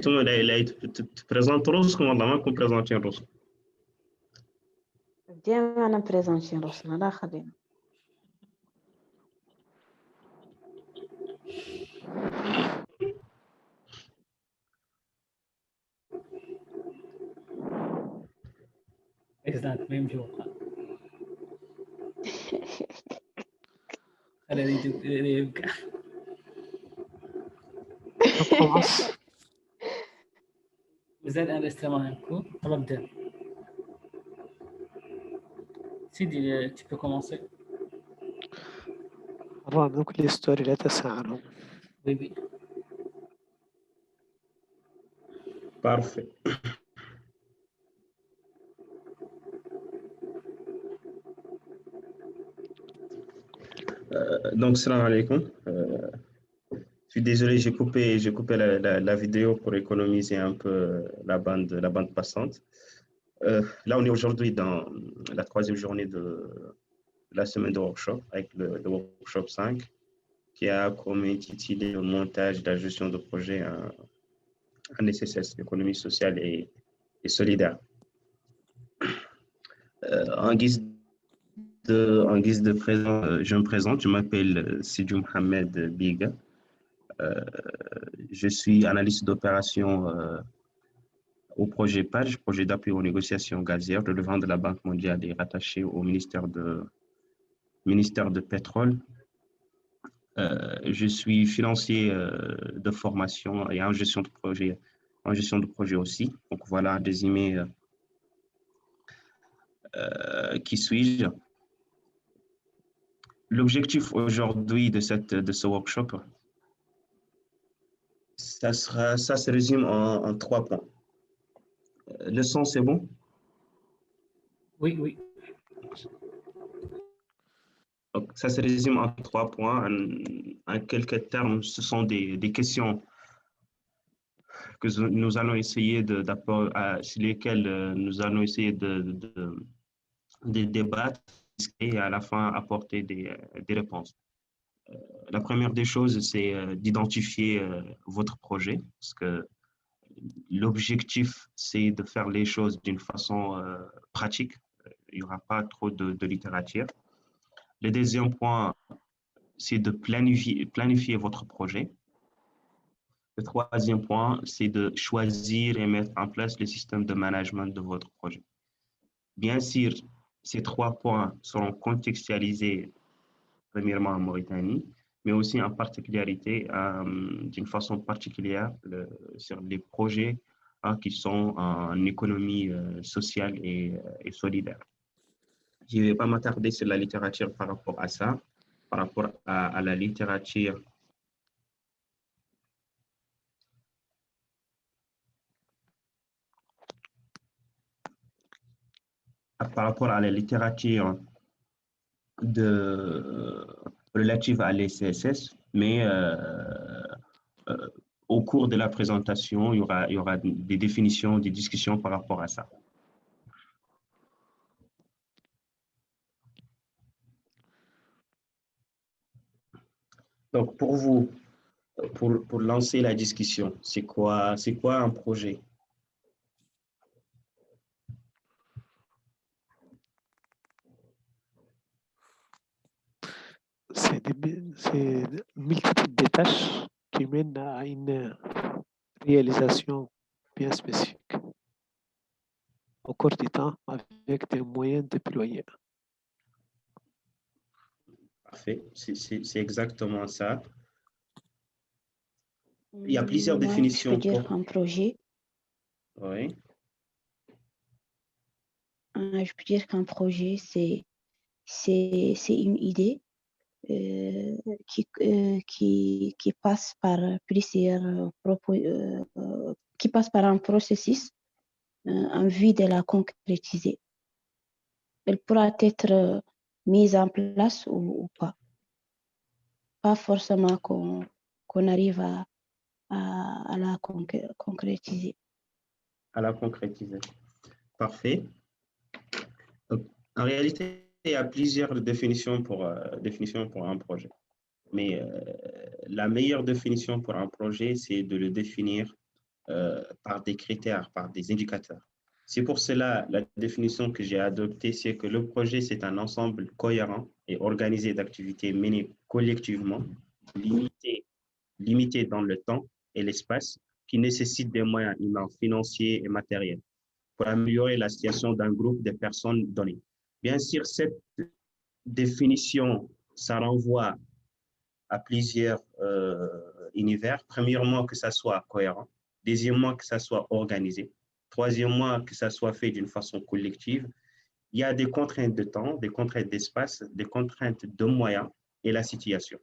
ثم لا تبريزونت روسكم والله ما نكون بريزونتين روسكم. ديما انا بريزونتين روسنا لا خلينا. Exact, même jour. خليني يبقى. Vous êtes enregistrement en cours. On va bien. Sidi, tu peux commencer. donc l'histoire لا تساعدهم. Oui, oui. Parfait. Donc, salam alaikum. Je suis désolé, j'ai coupé la vidéo pour économiser un peu la bande passante. Là, on est aujourd'hui dans la 3e journée de la semaine de workshop avec le workshop 5 qui a comme intitulé le montage de la gestion de projet en SSS, économie sociale et solidaire. En guise de présent, je me présente, je m'appelle Sidou Mohamed Biga. Je suis analyste d'opération au projet PAGE, projet d'appui aux négociations gazières, relevant de la Banque mondiale et rattaché au ministère de pétrole. Je suis financier de formation et en gestion de projet aussi. Donc voilà, résumé qui suis-je. L'objectif aujourd'hui de ce workshop, ça se résume en 3 points. Le son, c'est bon? Oui, oui. Donc, ça se résume en 3 points. En quelques termes, ce sont des questions que nous allons essayer sur lesquelles nous allons essayer de débattre et à la fin apporter des réponses. La première des choses, c'est d'identifier votre projet, parce que l'objectif, c'est de faire les choses d'une façon pratique. Il n'y aura pas trop de littérature. Le deuxième point, c'est de planifier votre projet. Le troisième point, c'est de choisir et mettre en place le système de management de votre projet. Bien sûr, ces 3 points seront contextualisés premièrement en Mauritanie, mais aussi en particularité, d'une façon particulière, sur les projets qui sont en économie sociale et solidaire. Je ne vais pas m'attarder sur la littérature par rapport à ça, par rapport à la littérature. Par rapport à la littérature relative à l'SSS, mais au cours de la présentation, il y aura des définitions, des discussions par rapport à ça. Donc, pour vous, pour lancer la discussion, c'est quoi un projet? C'est multitude de tâches qui mènent à une réalisation bien spécifique au cours du temps avec des moyens déployés. Parfait, c'est exactement ça. Il y a plusieurs définitions. Je peux dire qu'un projet. Oui. Je peux dire qu'un projet, c'est une idée qui passe par qui passe par un processus en vue de la concrétiser. Elle pourra être mise en place ou pas. Pas forcément qu'on arrive à la concrétiser. À la concrétiser. Parfait. Donc, en réalité, il y a plusieurs définitions pour un projet. Mais la meilleure définition pour un projet, c'est de le définir par des critères, par des indicateurs. C'est pour cela, la définition que j'ai adoptée, c'est que le projet, c'est un ensemble cohérent et organisé d'activités menées collectivement, limitées dans le temps et l'espace, qui nécessitent des moyens humains, financiers et matériels pour améliorer la situation d'un groupe de personnes données. Bien sûr, cette définition, ça renvoie à plusieurs univers. Premièrement, que ça soit cohérent. Deuxièmement, que ça soit organisé. Troisièmement, que ça soit fait d'une façon collective. Il y a des contraintes de temps, des contraintes d'espace, des contraintes de moyens et la situation.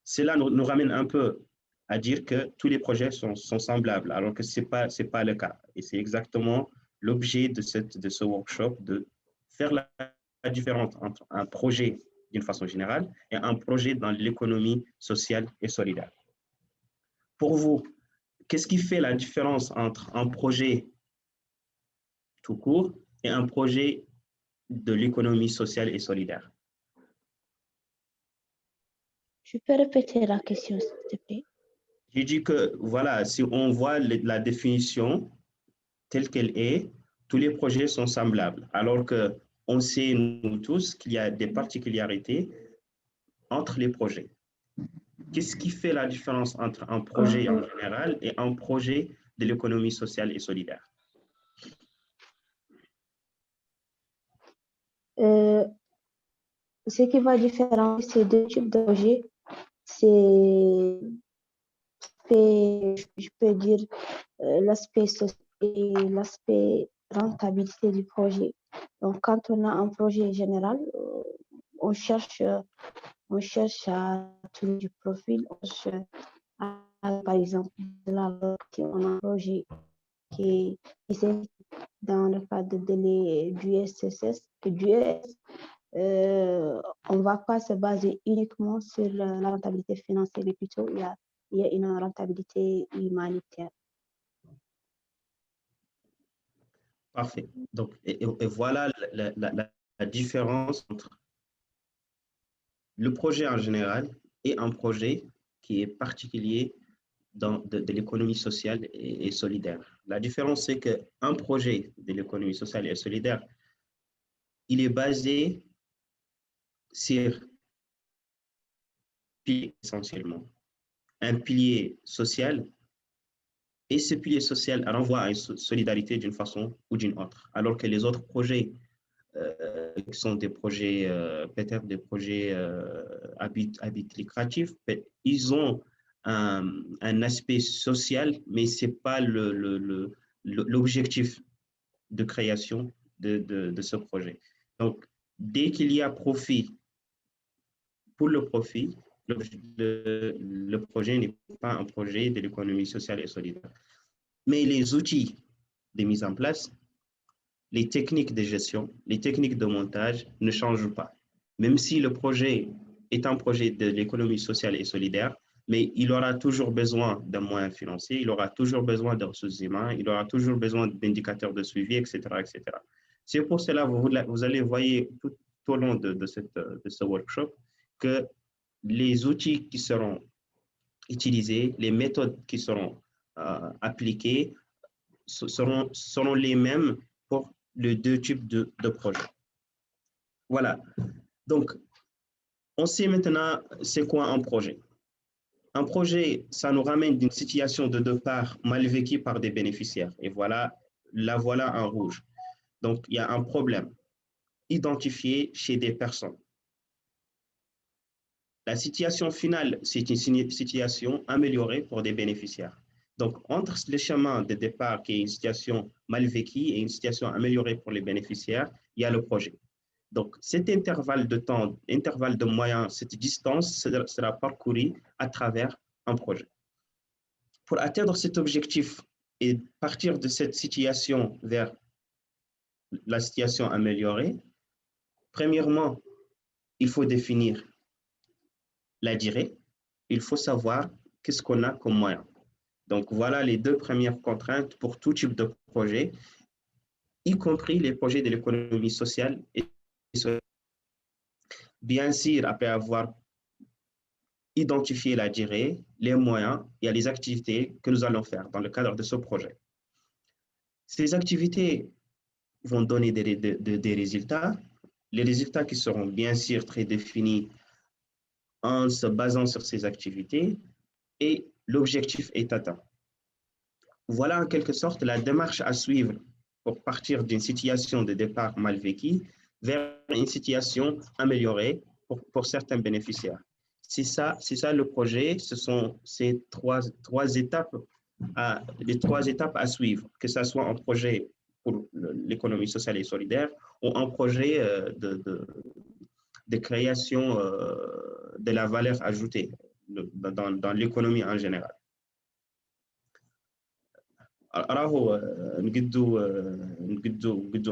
Cela nous ramène un peu à dire que tous les projets sont semblables, alors que ce n'est pas le cas. Et c'est exactement l'objet de ce workshop, de faire la différence entre un projet d'une façon générale et un projet dans l'économie sociale et solidaire. Pour vous, qu'est-ce qui fait la différence entre un projet tout court et un projet de l'économie sociale et solidaire? Je peux répéter la question, s'il te plaît? J'ai dit que, voilà, si on voit la définition telle qu'elle est, tous les projets sont semblables, alors qu'on sait, nous tous, qu'il y a des particularités entre les projets. Qu'est-ce qui fait la différence entre un projet en général et un projet de l'économie sociale et solidaire? Ce qui va différencier ces deux types de projets, je peux dire, l'aspect social et l'aspect rentabilité du projet. Donc, quand on a un projet général, on cherche à trouver du profil, par exemple, si on a un projet qui est dans le cadre du SSS, du ES, on ne va pas se baser uniquement sur la rentabilité financière, mais plutôt il y a une rentabilité humanitaire. Parfait. Donc, et voilà la différence entre le projet en général et un projet qui est particulier de l'économie sociale et solidaire. La différence, c'est qu'un projet de l'économie sociale et solidaire, il est basé sur essentiellement un pilier social, et ce pilier social renvoie à une solidarité d'une façon ou d'une autre, alors que les autres projets qui sont des projets, peut-être des projets à but lucratif, ils ont un aspect social, mais ce n'est pas l'objectif de création de ce projet. Donc, dès qu'il y a profit, pour le profit, le projet n'est pas un projet de l'économie sociale et solidaire. Mais les outils de mise en place, les techniques de gestion, les techniques de montage ne changent pas. Même si le projet est un projet de l'économie sociale et solidaire, mais il aura toujours besoin d'un moyen financier, il aura toujours besoin de ressources humaines, il aura toujours besoin d'indicateurs de suivi, etc., etc. C'est pour cela que vous allez voir tout au long de ce workshop que les outils qui seront utilisés, les méthodes qui seront appliquées seront les mêmes pour les deux types de projets. Voilà. Donc, on sait maintenant c'est quoi un projet. Un projet, ça nous ramène d'une situation de départ mal vécue par des bénéficiaires. Et voilà, la voilà en rouge. Donc, il y a un problème identifié chez des personnes. La situation finale, c'est une situation améliorée pour des bénéficiaires. Donc, entre le chemin de départ qui est une situation mal vécue et une situation améliorée pour les bénéficiaires, il y a le projet. Donc, cet intervalle de temps, intervalle de moyens, cette distance sera parcourue à travers un projet. Pour atteindre cet objectif et partir de cette situation vers la situation améliorée, premièrement, il faut définir la durée, il faut savoir qu'est-ce qu'on a comme moyen. Donc, voilà les deux premières contraintes pour tout type de projet, y compris les projets de l'économie sociale et solidaire. Bien sûr, après avoir identifier la durée, les moyens et les activités que nous allons faire dans le cadre de ce projet. Ces activités vont donner des résultats, les résultats qui seront bien sûr très définis en se basant sur ces activités et l'objectif est atteint. Voilà en quelque sorte la démarche à suivre pour partir d'une situation de départ mal vécue vers une situation améliorée pour certains bénéficiaires. C'est ça le projet, ce sont ces trois étapes, les trois étapes à suivre, que ce soit un projet pour l'économie sociale et solidaire ou un projet de création de la valeur ajoutée dans l'économie en général. راهو نقدو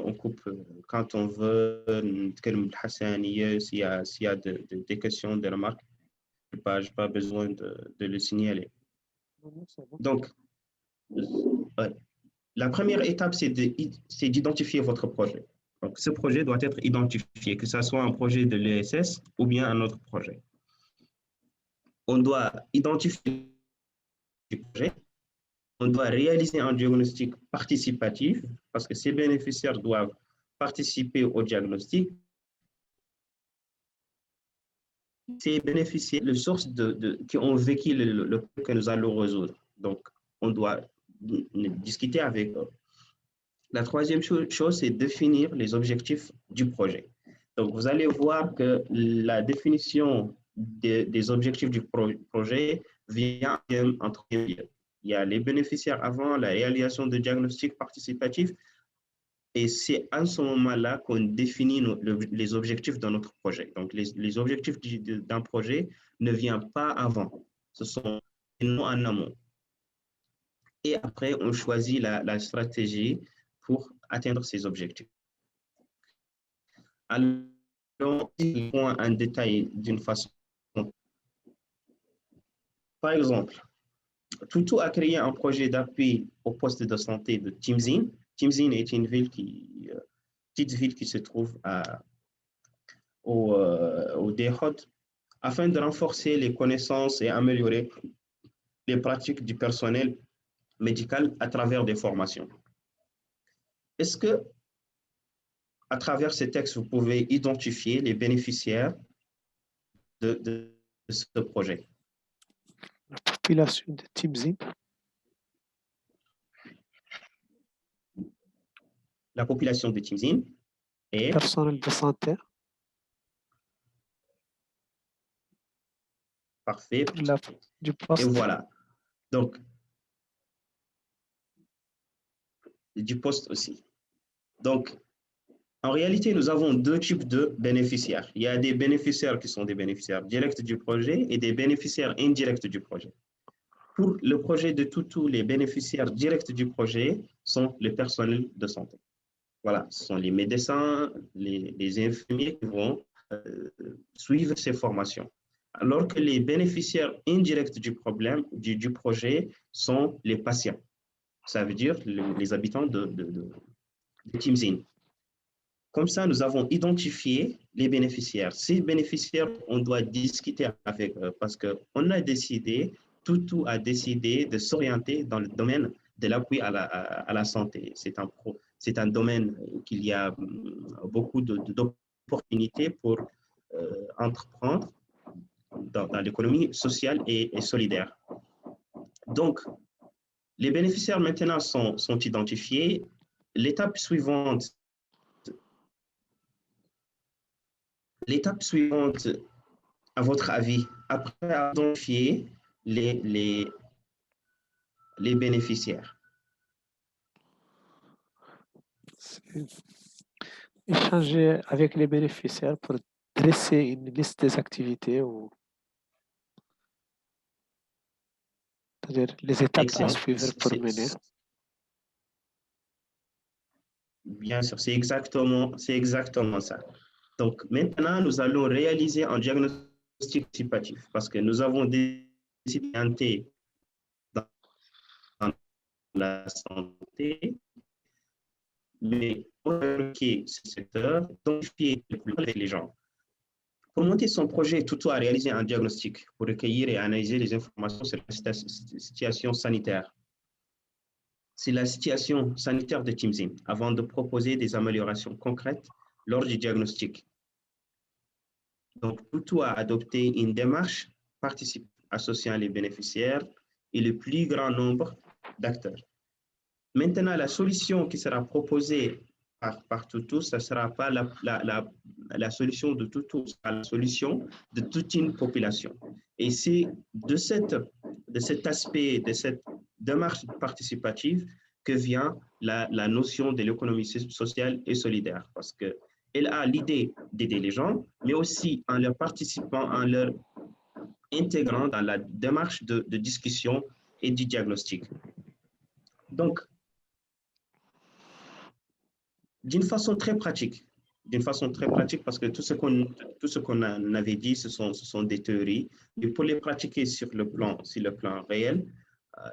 on coupe quand on veut نتكلم بالحسانية s'il y a des questions, des remarques, j'ai pas besoin de le signaler. Donc, la première étape, c'est d'identifier votre projet. Donc, ce projet doit être identifié, que ce soit un projet de l'ESS ou bien un autre projet. On doit identifier le projet. On doit réaliser un diagnostic participatif parce que ces bénéficiaires doivent participer au diagnostic. Ces bénéficiaires, les sources qui ont vécu le problème que nous allons résoudre. Donc, on doit discuter avec eux. La troisième chose, c'est définir les objectifs du projet. Donc, vous allez voir que la définition des objectifs du projet vient en troisième lieu. Il y a les bénéficiaires avant la réalisation de diagnostic participatif et c'est à ce moment-là qu'on définit les objectifs de notre projet. Donc, les objectifs d'un projet ne viennent pas avant, ce sont non en amont. Et après, on choisit la stratégie pour atteindre ces objectifs. Alors, il faut un détail d'une façon. Par exemple, Tutu a créé un projet d'appui au poste de santé de Timzin. Timzin est une petite ville qui se trouve au Dehod, afin de renforcer les connaissances et améliorer les pratiques du personnel médical à travers des formations. Est-ce que, à travers ces textes, vous pouvez identifier les bénéficiaires de ce projet? La population de Timzin. La population de Timzin est personnel de santé. Parfait. Du poste. Et voilà. Donc, du poste aussi. Donc, en réalité, nous avons deux types de bénéficiaires. Il y a des bénéficiaires qui sont des bénéficiaires directs du projet et des bénéficiaires indirects du projet. Pour le projet de Tutu, les bénéficiaires directs du projet sont les personnels de santé. Voilà, ce sont les médecins, les infirmiers qui vont suivre ces formations. Alors que les bénéficiaires indirects du projet sont les patients. Ça veut dire les habitants de Timzin. Comme ça, nous avons identifié les bénéficiaires. Ces bénéficiaires, on doit discuter avec eux parce qu'on a décidé, Tutu a décidé de s'orienter dans le domaine de l'appui à la santé. C'est un domaine qu'il y a beaucoup d'opportunités pour entreprendre dans l'économie sociale et solidaire. Donc, les bénéficiaires maintenant sont identifiés. L'étape suivante, à votre avis, après identifier les bénéficiaires? Échanger avec les bénéficiaires pour dresser une liste des activités ou c'est-à-dire les étapes Excellent. à suivre pour mener. Bien sûr, c'est exactement ça. Donc maintenant, nous allons réaliser un diagnostic participatif parce que nous avons décidé d'entrer dans la santé, mais pour ce secteur, identifier les gens. Pour monter son projet, Tutu a réalisé un diagnostic pour recueillir et analyser les informations sur la situation sanitaire. C'est la situation sanitaire de Timzin avant de proposer des améliorations concrètes lors du diagnostic. Donc, Tutu a adopté une démarche participative associant les bénéficiaires et le plus grand nombre d'acteurs. Maintenant, la solution qui sera proposée par Tutu, ce ne sera pas la solution de Tutu, ce sera la solution de toute une population. Et c'est de cet aspect, de cette démarche participative que vient la notion de l'économie sociale et solidaire, parce qu'elle a l'idée d'aider les gens, mais aussi en leur participant, en leur intégrant dans la démarche de discussion et du diagnostic. Donc, d'une façon très pratique, parce que tout ce qu'on avait dit, ce sont des théories, et pour les pratiquer sur le plan réel,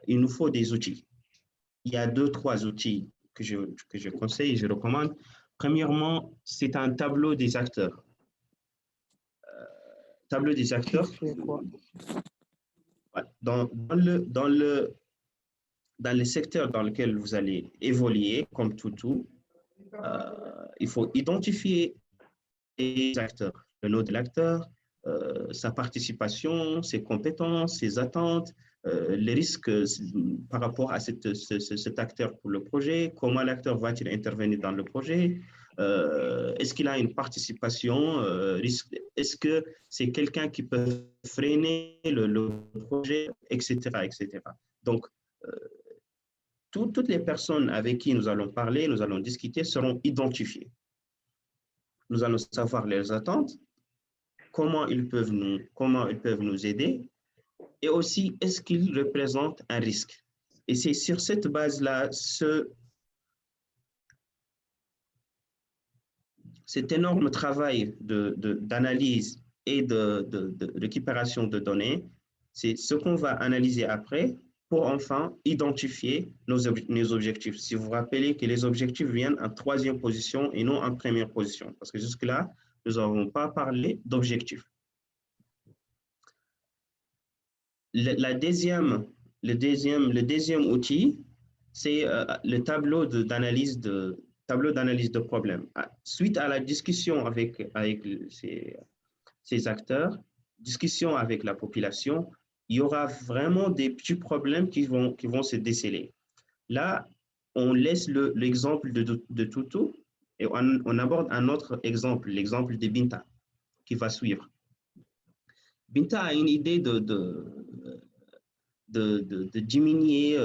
il nous faut des outils. Il y a 2-3 outils que je conseille et je recommande. Premièrement, c'est un tableau des acteurs. Tableau des acteurs. Dans le secteur dans lequel vous allez évoluer, comme Tutu, il faut identifier les acteurs, le nom de l'acteur, sa participation, ses compétences, ses attentes, les risques par rapport à cet acteur pour le projet, comment l'acteur va-t-il intervenir dans le projet, est-ce qu'il a une participation, est-ce que c'est quelqu'un qui peut freiner le projet, etc., etc. Donc, toutes les personnes avec qui nous allons parler, nous allons discuter, seront identifiées. Nous allons savoir leurs attentes, comment ils peuvent nous aider, et aussi, est-ce qu'ils représentent un risque. Et c'est sur cette base-là, cet énorme travail d'analyse et de récupération de données, c'est ce qu'on va analyser après pour enfin identifier nos objectifs. Si vous vous rappelez que les objectifs viennent en 3e position et non en 1re position, parce que jusque-là, nous n'avons pas parlé d'objectifs. Le deuxième outil, c'est le tableau d'analyse de problèmes. Suite à la discussion avec ces acteurs, discussion avec la population, il y aura vraiment des petits problèmes qui vont se déceler. Là, on laisse l'exemple de Tutu et on aborde un autre exemple, l'exemple de Binta, qui va suivre. Binta a une idée de diminuer,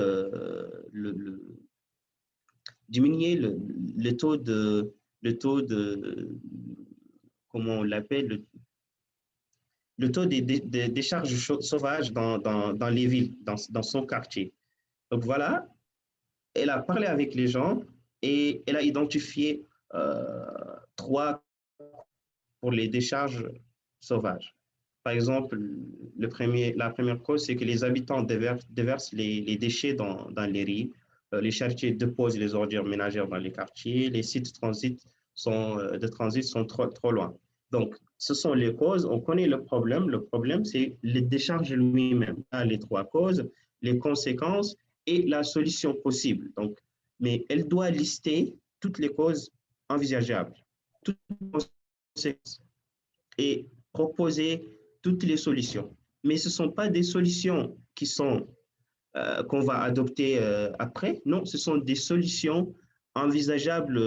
le taux de comment on l'appelle, le taux des décharges sauvages dans les villes, dans son quartier. Donc voilà, elle a parlé avec les gens et elle a identifié 3 pour les décharges sauvages. Par exemple, la première cause, c'est que les habitants déversent les déchets dans les rues. Les charretiers déposent les ordures ménagères dans les quartiers. Les sites de transit sont trop loin. Donc, ce sont les causes. On connaît le problème. Le problème, c'est les décharges lui-même. Les 3 causes, les conséquences et la solution possible. Donc, mais elle doit lister toutes les causes envisageables, toutes les conséquences et proposer toutes les solutions. Mais ce ne sont pas des solutions qu'on va adopter après. Non, ce sont des solutions envisageables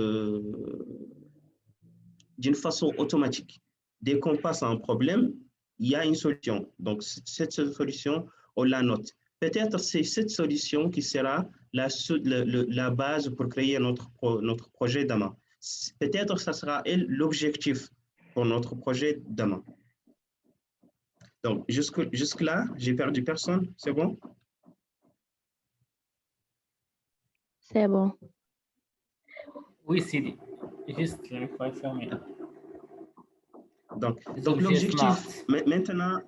d'une façon automatique. Dès qu'on passe à un problème, il y a une solution. Donc, cette solution, on la note. Peut-être c'est cette solution qui sera la base pour créer notre projet demain. Peut-être ça sera l'objectif pour notre projet demain. Donc, jusque-là, j'ai perdu personne. C'est bon? C'est bon. Oui, Sidi. Juste confirmer. Donc l'objectif, maintenant,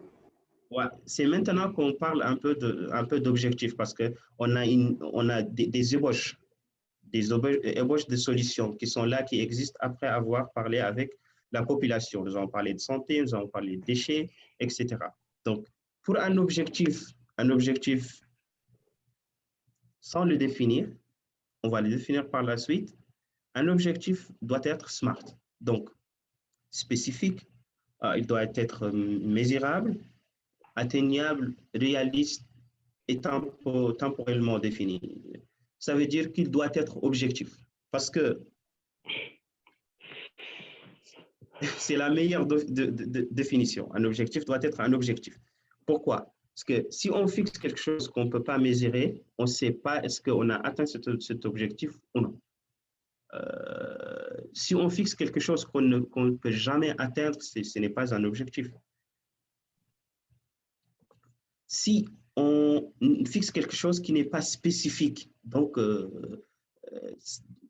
ouais, c'est maintenant qu'on parle un peu d'objectif parce qu'on a des ébauches de solutions qui sont là, qui existent après avoir parlé avec la population. Nous avons parlé de santé, nous avons parlé de déchets, etc. Donc, pour un objectif sans le définir, on va le définir par la suite, un objectif doit être SMART. Donc, spécifique, il doit être mesurable, atteignable, réaliste et temporellement défini. Ça veut dire qu'il doit être objectif. Parce que c'est la meilleure définition. Un objectif doit être un objectif. Pourquoi? Parce que si on fixe quelque chose qu'on ne peut pas mesurer, on ne sait pas est-ce qu'on a atteint cet objectif ou non. Si on fixe quelque chose qu'on ne peut jamais atteindre, ce n'est pas un objectif. Si on fixe quelque chose qui n'est pas spécifique, donc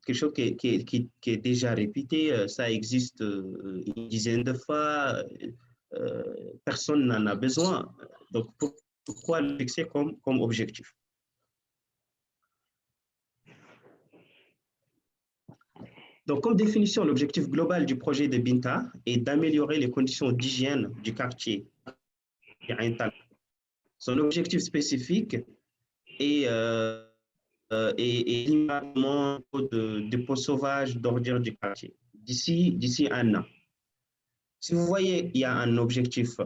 quelque chose qui est déjà répété, ça existe une dizaine de fois, personne n'en a besoin. Donc, pourquoi le fixer comme objectif? Donc, comme définition, l'objectif global du projet de Binta est d'améliorer les conditions d'hygiène du quartier. Son objectif spécifique est l'éliminer de dépôts sauvages d'ordures du quartier d'ici un an. Si vous voyez, il y a un objectif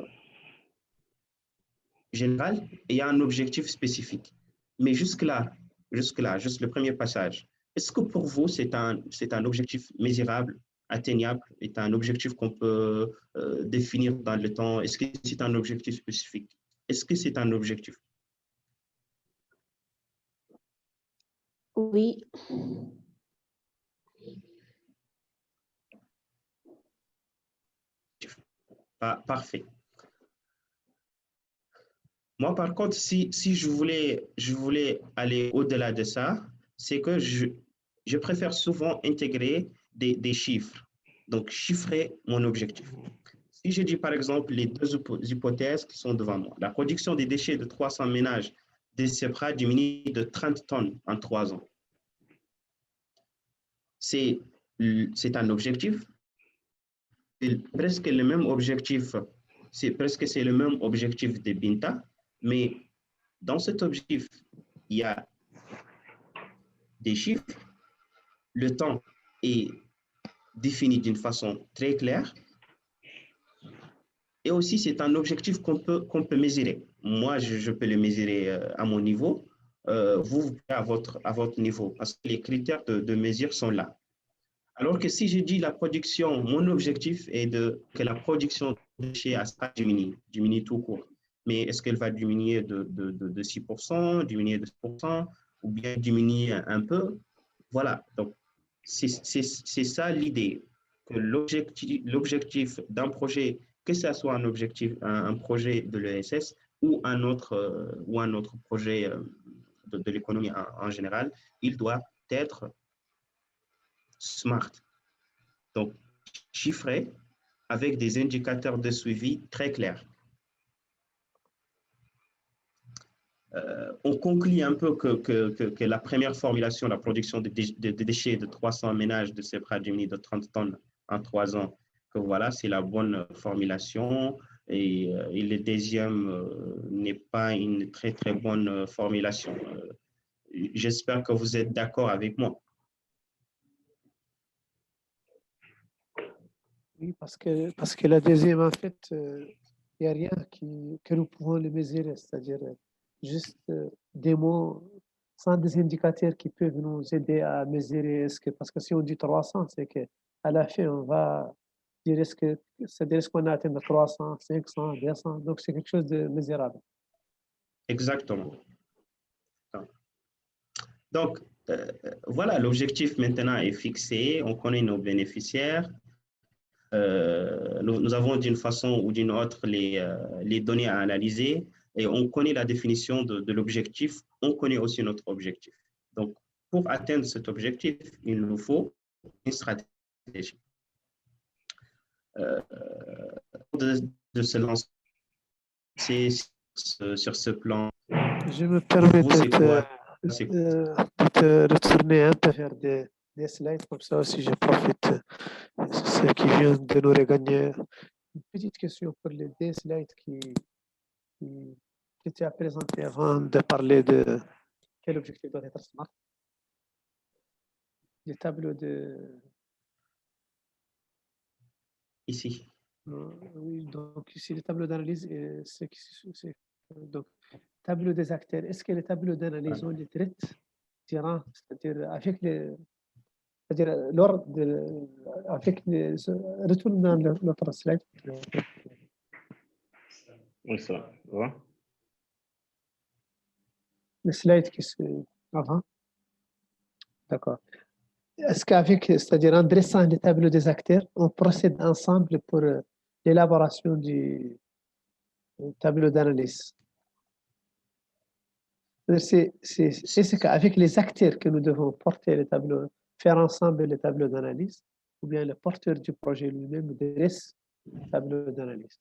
général et il y a un objectif spécifique. Mais jusque-là, juste le premier passage, est-ce que pour vous, c'est un objectif mesurable, atteignable, est un objectif qu'on peut définir dans le temps? Est-ce que c'est un objectif spécifique? Est-ce que c'est un objectif? Oui. Parfait. Moi, par contre, si je voulais aller au-delà de ça, c'est que je préfère souvent intégrer des chiffres. Donc, chiffrer mon objectif. Si je dis, par exemple, les deux hypothèses qui sont devant moi, la production des déchets de 300 ménages de CEPRA diminue de 30 tonnes en 3 ans. C'est un objectif. C'est presque le même objectif. C'est le même objectif de Binta, mais dans cet objectif, il y a des chiffres. Le temps est défini d'une façon très claire. Et aussi, c'est un objectif qu'on peut mesurer. Moi, je peux le mesurer à mon niveau. Vous à votre niveau, parce que les critères de mesure sont là. Alors que si je dis la production, mon objectif est que la production de déchets diminue tout court. Mais est-ce qu'elle va diminuer de 6%, diminuer de 6%, ou bien diminuer un peu? Voilà, donc c'est ça l'idée, que l'objectif d'un projet, que ce soit un projet de l'ESS ou un autre projet de l'économie en général, il doit être SMART, donc chiffré avec des indicateurs de suivi très clairs. On conclut un peu que la première formulation, la production de déchets de 300 ménages de CEPRA diminue de 30 tonnes en 3 ans, que voilà, c'est la bonne formulation. Et le deuxième n'est pas une très, très bonne formulation. J'espère que vous êtes d'accord avec moi. Oui, parce que la deuxième, en fait, il n'y a rien que nous pouvons le mesurer, c'est-à-dire juste des mots sans des indicateurs qui peuvent nous aider à mesurer parce que si on dit 300, c'est qu'à la fin, on va dire est-ce qu'on a atteint 300, 500, 200, donc c'est quelque chose de mesurable. Exactement. Donc, voilà, l'objectif maintenant est fixé, on connaît nos bénéficiaires. Nous avons d'une façon ou d'une autre les données à analyser et on connaît la définition de l'objectif, on connaît aussi notre objectif. Donc, pour atteindre cet objectif, il nous faut une stratégie. De se lancer sur ce plan. Je me permets de te retourner un peu vers des des slides comme ça aussi, je profite. Ce qui vient de nous regagner. Une petite question pour les deux slides qui étaient à présenter avant de parler de quel objectif doit être smart. Les tableaux de... Ici. Oui, donc ici, les tableaux d'analyse, donc, tableau des acteurs. Est-ce que les tableaux d'analyse, on les traite tirant, c'est-à-dire avec les... C'est-à-dire, lors de... Avec les... Retourne dans notre slide. Oui, ça va. Le slide qui se... Avant. D'accord. Est-ce qu'avec, c'est-à-dire en dressant les tableaux des acteurs, on procède ensemble pour l'élaboration du tableau d'analyse? C'est qu'avec les acteurs que nous devons porter les tableaux, faire ensemble les tableaux d'analyse, ou bien le porteur du projet lui-même dresse le tableau d'analyse.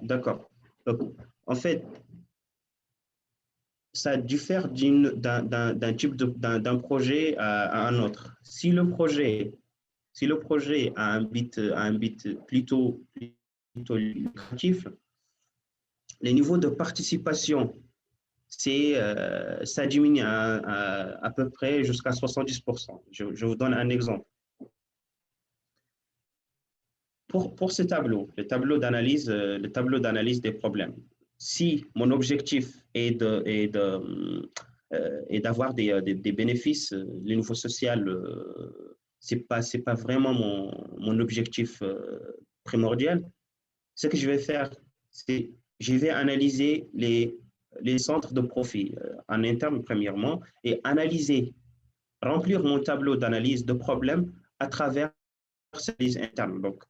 D'accord. Donc, en fait, ça diffère d'un type d'un projet à un autre. Si le projet a un but plutôt lucratif, les niveaux de participation, ça diminue à peu près jusqu'à 70%. Je vous donne un exemple. Pour ce tableau, le tableau d'analyse des problèmes, si mon objectif est d'avoir des bénéfices, le niveau social, c'est pas vraiment mon objectif primordial, ce que je vais faire, c'est je vais analyser les centres de profit en interne premièrement et remplir mon tableau d'analyse de problèmes à travers ces analyses internes. Donc,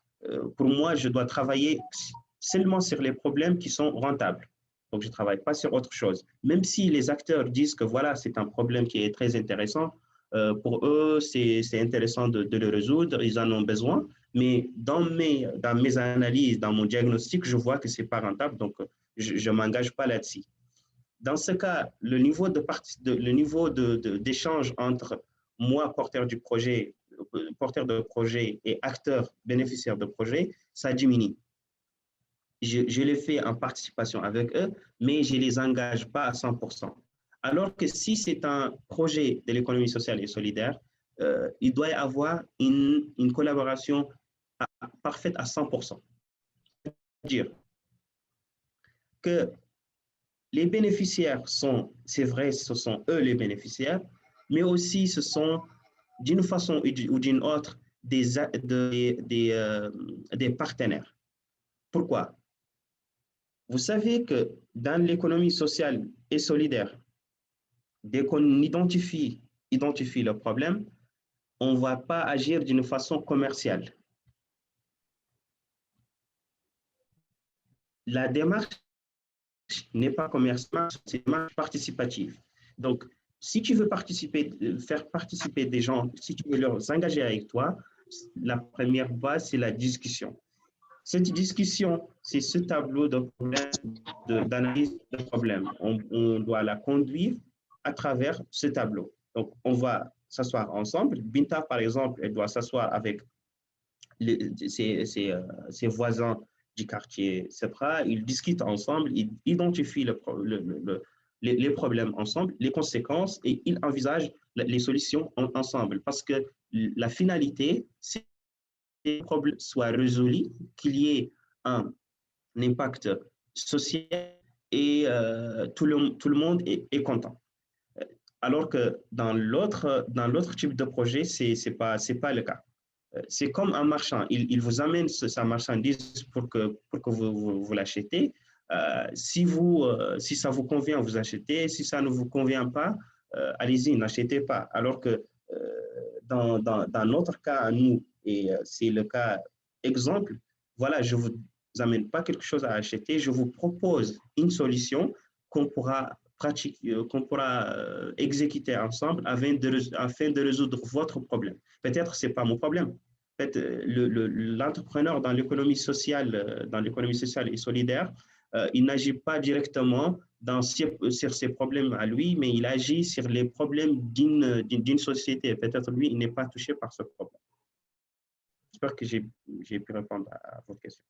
pour moi, je dois travailler seulement sur les problèmes qui sont rentables. Donc, je ne travaille pas sur autre chose. Même si les acteurs disent que voilà, c'est un problème qui est très intéressant, pour eux, c'est intéressant de le résoudre, ils en ont besoin. Mais dans mes analyses, dans mon diagnostic, je vois que ce n'est pas rentable, donc je ne m'engage pas là-dessus. Dans ce cas, le niveau d'échange entre moi, porteur de projet, et acteur bénéficiaire de projet, ça diminue. Je les fais en participation avec eux, mais je ne les engage pas à 100%. Alors que si c'est un projet de l'économie sociale et solidaire, il doit y avoir une collaboration parfaite à 100%. C'est-à-dire que les bénéficiaires c'est vrai, ce sont eux les bénéficiaires, mais aussi ce sont d'une façon ou d'une autre des partenaires. Pourquoi? Vous savez que dans l'économie sociale et solidaire, dès qu'on identifie le problème, on ne va pas agir d'une façon commerciale. La démarche n'est pas commerciale, c'est une démarche participative. Donc, si tu veux faire participer des gens, si tu veux leur engager avec toi, la première base, c'est la discussion. Cette discussion, c'est ce tableau d'analyse de problèmes. On doit la conduire à travers ce tableau. Donc, on va s'asseoir ensemble. Binta, par exemple, elle doit s'asseoir avec ses voisins du quartier SEPRA. Ils discutent ensemble, ils identifient les problèmes ensemble, les conséquences, et ils envisagent les solutions ensemble. Parce que la finalité, c'est que les problèmes soient résolus, qu'il y ait un impact social et tout le monde est content. Alors que dans l'autre type de projet, c'est pas le cas. C'est comme un marchand. Il vous amène sa marchandise pour que vous l'achetez. Si ça vous convient, vous achetez. Si ça ne vous convient pas, allez-y, n'achetez pas. Alors que dans notre cas, à nous, et c'est le cas exemple, voilà, je ne vous amène pas quelque chose à acheter, je vous propose une solution qu'on pourra exécuter ensemble afin de résoudre votre problème. Peut-être ce n'est pas mon problème. En fait, l'entrepreneur dans l'économie sociale et solidaire il n'agit pas directement sur ses problèmes à lui, mais il agit sur les problèmes d'une société. Peut-être lui, il n'est pas touché par ce problème. J'espère que j'ai pu répondre à votre question.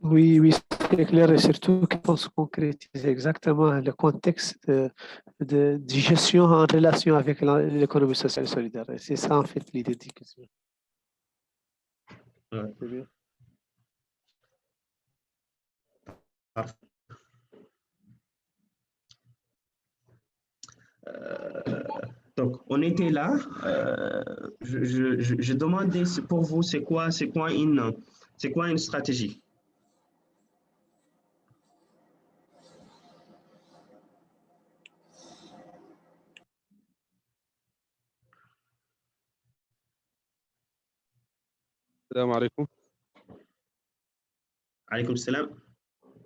Oui, oui, c'est clair et surtout qu'il faut se concrétiser exactement le contexte de gestion en relation avec l'économie sociale et solidaire. Et c'est ça, en fait, l'idée de question. Ouais. C'est bien. Donc, on était là. Je demandais pour vous, c'est quoi une stratégie? Salam alaikum. Alaykoum salam.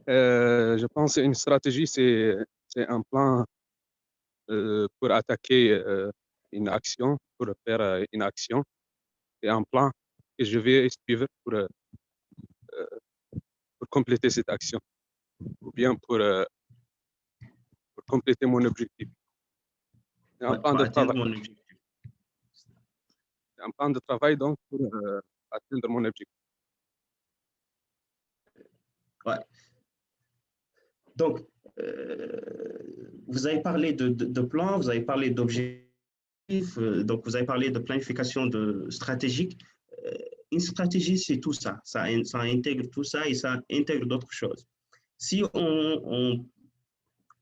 Je pense qu'une stratégie, c'est un plan pour attaquer une action, pour faire une action, et un plan que je vais suivre pour compléter cette action, ou bien pour compléter mon objectif. C'est un plan de atteindre travail. mon objectif. Un plan de travail, donc, pour atteindre mon objectif. Ouais. Donc, vous avez parlé de plan, vous avez parlé d'objectifs, donc vous avez parlé de planification stratégique. Une stratégie, c'est tout ça. Ça intègre tout ça et ça intègre d'autres choses. Si on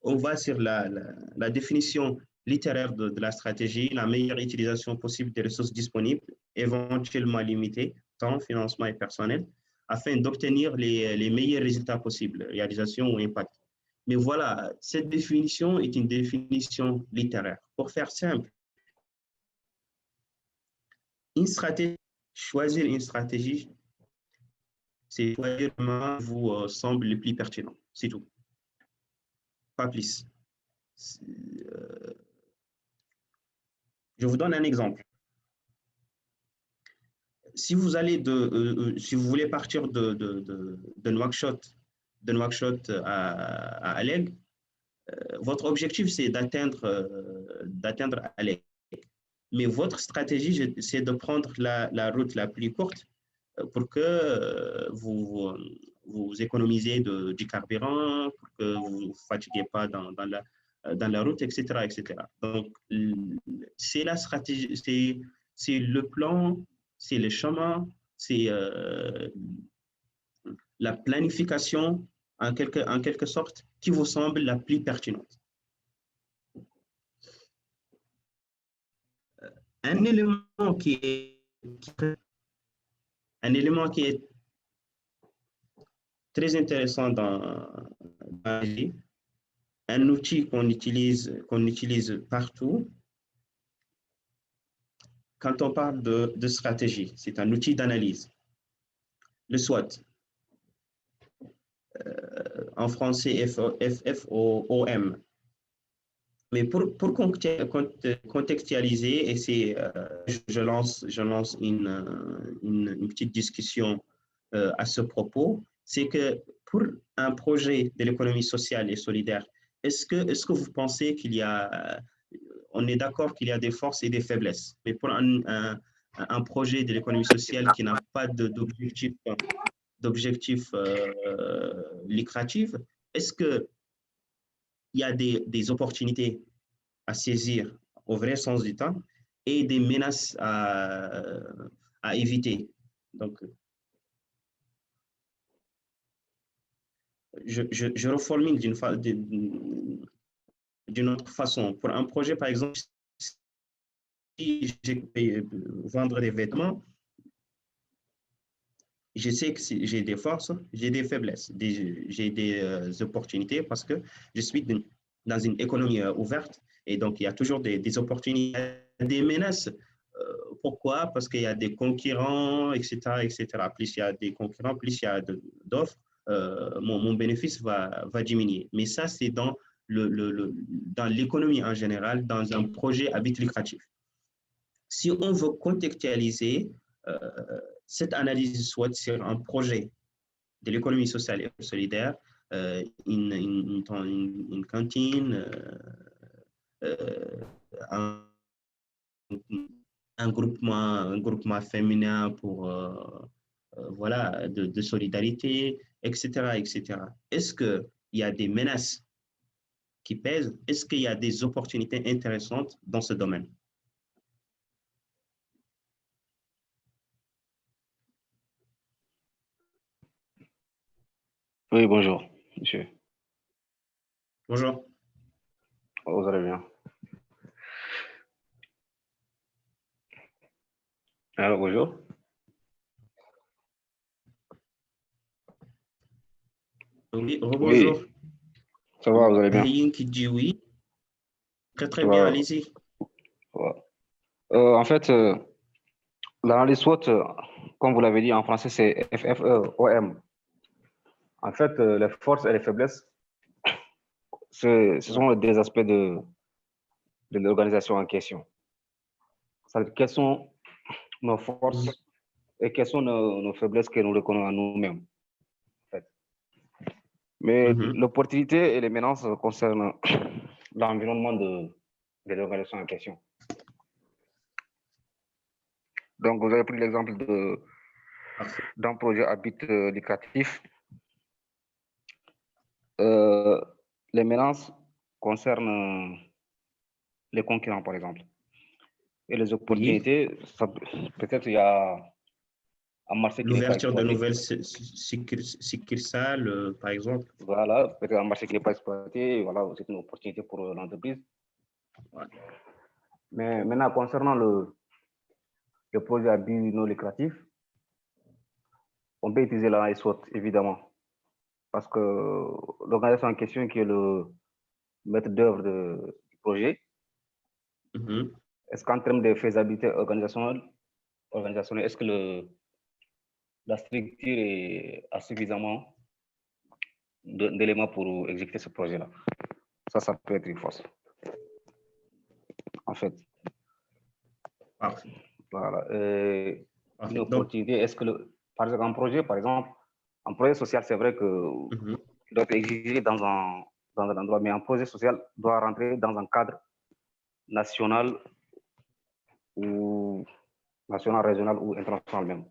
va sur la définition littéraire de la stratégie, la meilleure utilisation possible des ressources disponibles, éventuellement limitées, temps, financement et personnel, afin d'obtenir les meilleurs résultats possibles, réalisation ou impact. Mais voilà, cette définition est une définition littéraire. Pour faire simple, choisir une stratégie, c'est choisir ce qui vous semble le plus pertinent. C'est tout. Pas plus. Je vous donne un exemple. Si vous allez si vous voulez partir de Nouakchott à Alleg, votre objectif c'est d'atteindre Alleg. Mais votre stratégie c'est de prendre la route la plus courte pour que vous économisez du carburant, pour que vous ne vous fatiguez pas dans la route, etc., etc. Donc, c'est la stratégie, c'est le plan, c'est le chemin, c'est la planification, en quelque sorte, qui vous semble la plus pertinente. Un élément qui est très intéressant dans la vie, un outil qu'on utilise partout quand on parle de stratégie. C'est un outil d'analyse, le SWOT. En français, FFOM. Mais pour contextualiser, et je lance une petite discussion à ce propos, c'est que pour un projet de l'économie sociale et solidaire, est-ce que vous pensez on est d'accord qu'il y a des forces et des faiblesses, mais pour un projet de l'économie sociale qui n'a pas d'objectif lucratif, est-ce qu'il y a des opportunités à saisir au vrai sens du terme et des menaces à éviter? Donc, je reformule d'une autre façon. Pour un projet, par exemple, si j'ai vendre des vêtements, je sais que j'ai des forces, j'ai des faiblesses, j'ai des opportunités parce que je suis dans une économie ouverte et donc il y a toujours des opportunités, des menaces. Pourquoi? Parce qu'il y a des concurrents, etc., etc. Plus il y a des concurrents, plus il y a d'offres, mon bénéfice va diminuer. Mais ça, c'est dans l'économie en général, dans un projet à but lucratif. Si on veut contextualiser, cette analyse SWOT sur un projet de l'économie sociale et solidaire, une cantine, un groupement féminin pour voilà, de solidarité, etc., etc. Est-ce qu'il y a des menaces qui pèsent? Est-ce qu'il y a des opportunités intéressantes dans ce domaine? Oui, bonjour, monsieur. Bonjour. Vous allez bien? Alors, bonjour. Oui, rebonjour. Oui, ça va, vous allez bien? Ayin qui dit oui. Très, très Ça bien, va. allez-y. Ouais. En fait, l'analyse SWOT, comme vous l'avez dit en français, c'est FFEOM. En fait, les forces et les faiblesses, ce sont des aspects de l'organisation en question. C'est-à-dire, quelles sont nos forces et quelles sont nos faiblesses que nous reconnaissons à nous-mêmes. En fait. Mais l'opportunité et les menaces concernent l'environnement de l'organisation en question. Donc, vous avez pris l'exemple d'un projet à but lucratif. Les menaces concernent les concurrents, par exemple. Et les opportunités, peut-être il y a un marché qui n'est pas L'ouverture de exploité. nouvelles succursales, par exemple. Voilà, peut-être un marché qui n'est pas exploité, voilà, c'est une opportunité pour l'entreprise. Ouais. Mais maintenant, concernant le projet à but non lucratif, on peut utiliser la SWOT, évidemment. Parce que l'organisation en question, qui est le maître d'œuvre du projet, est-ce qu'en termes de faisabilité organisationnelle, est-ce que la structure a suffisamment d'éléments pour exécuter ce projet-là? Ça peut être une force. En fait. Parfait. Voilà. Parfait. Une opportunité, est-ce que, par exemple, un projet social, c'est vrai que il doit être exigé dans un endroit, mais un projet social doit rentrer dans un cadre national, régional ou international même.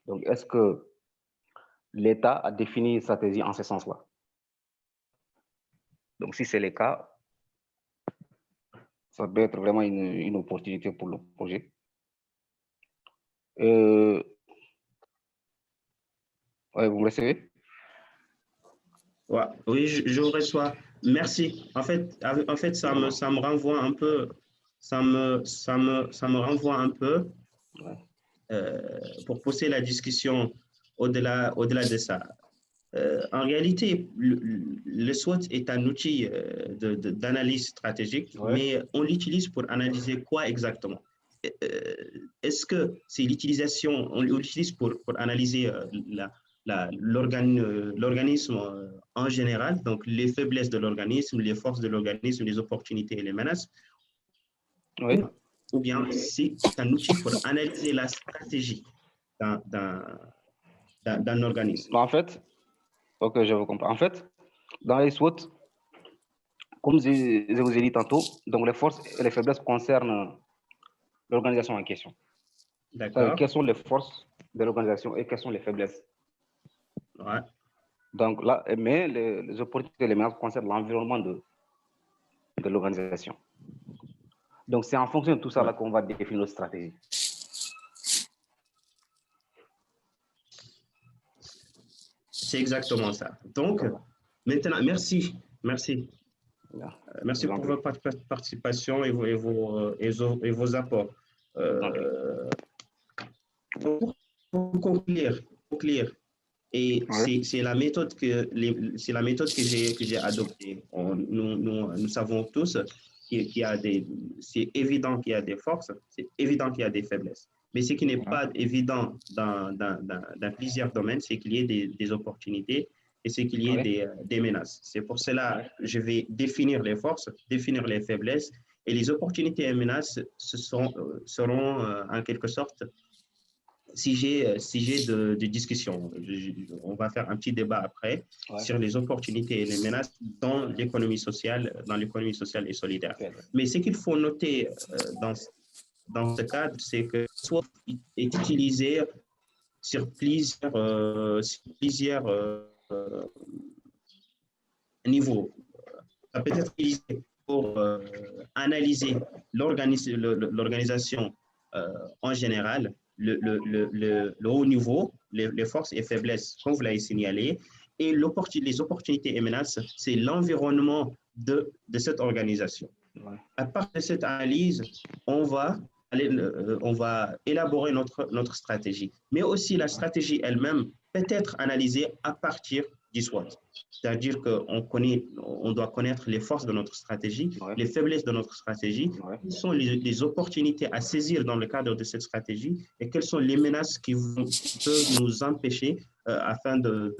Donc, est-ce que l'État a défini une stratégie en ce sens-là? Donc, si c'est le cas, ça peut être vraiment une opportunité pour le projet. Ouais, vous me recevez? Ouais, oui, je vous reçois. Merci. En fait, ça me renvoie un peu, ça me renvoie un peu pour pousser la discussion au-delà de ça. En réalité, le SWOT est un outil d'analyse stratégique, mais on l'utilise pour analyser quoi exactement? Est-ce que c'est l'utilisation, on l'utilise pour analyser l'organisme en général, donc les faiblesses de l'organisme, les forces de l'organisme, les opportunités et les menaces, ou bien c'est un outil pour analyser la stratégie d'un organisme? En fait, ok, je vous comprends. En fait, dans les SWOT, comme je vous ai dit tantôt, donc les forces et les faiblesses concernent l'organisation en question. D'accord. Quelles sont les forces de l'organisation et quelles sont les faiblesses? Ouais. Donc là, mais les opportunités et les menaces concernent l'environnement de l'organisation. Donc c'est en fonction de tout ça là qu'on va définir notre stratégie. C'est exactement ça. Donc, maintenant, merci pour votre participation et vos apports. Pour conclure, et c'est la méthode que j'ai adoptée. Nous savons tous c'est évident qu'il y a des forces, c'est évident qu'il y a des faiblesses. Mais ce qui n'est pas évident dans plusieurs domaines, c'est qu'il y ait des opportunités et c'est qu'il y ait des menaces. C'est pour cela que je vais définir les forces, définir les faiblesses, et les opportunités et menaces seront en quelque sorte sujet de discussion. On va faire un petit débat après sur les opportunités et les menaces dans l'économie sociale et solidaire. Mais ce qu'il faut noter dans ce cadre, c'est que soit est utilisé sur plusieurs niveaux. Ça peut être utilisé pour analyser l'organisation en général, le haut niveau, les forces et faiblesses, comme vous l'avez signalé, et les opportunités et menaces, c'est l'environnement de cette organisation. À partir de cette analyse, on va élaborer notre stratégie. Mais aussi, la stratégie elle-même peut être analysée à partir du SWOT. C'est-à-dire qu'on doit connaître les forces de notre stratégie, les faiblesses de notre stratégie, quelles sont les opportunités à saisir dans le cadre de cette stratégie et quelles sont les menaces qui peuvent nous empêcher afin de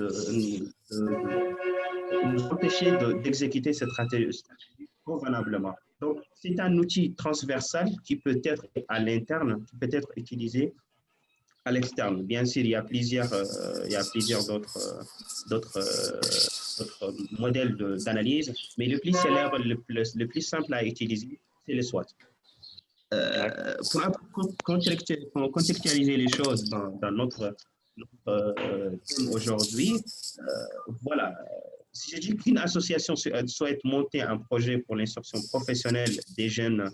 nous empêcher d'exécuter cette stratégie convenablement. Donc, c'est un outil transversal qui peut être à l'interne, qui peut être utilisé à l'externe. Bien sûr, il y a plusieurs d'autres modèles d'analyse, mais le plus célèbre, le plus simple à utiliser, c'est le SWOT. Pour contextualiser les choses dans notre thème aujourd'hui, voilà. Si je dis qu'une association souhaite monter un projet pour l'insertion professionnelle des jeunes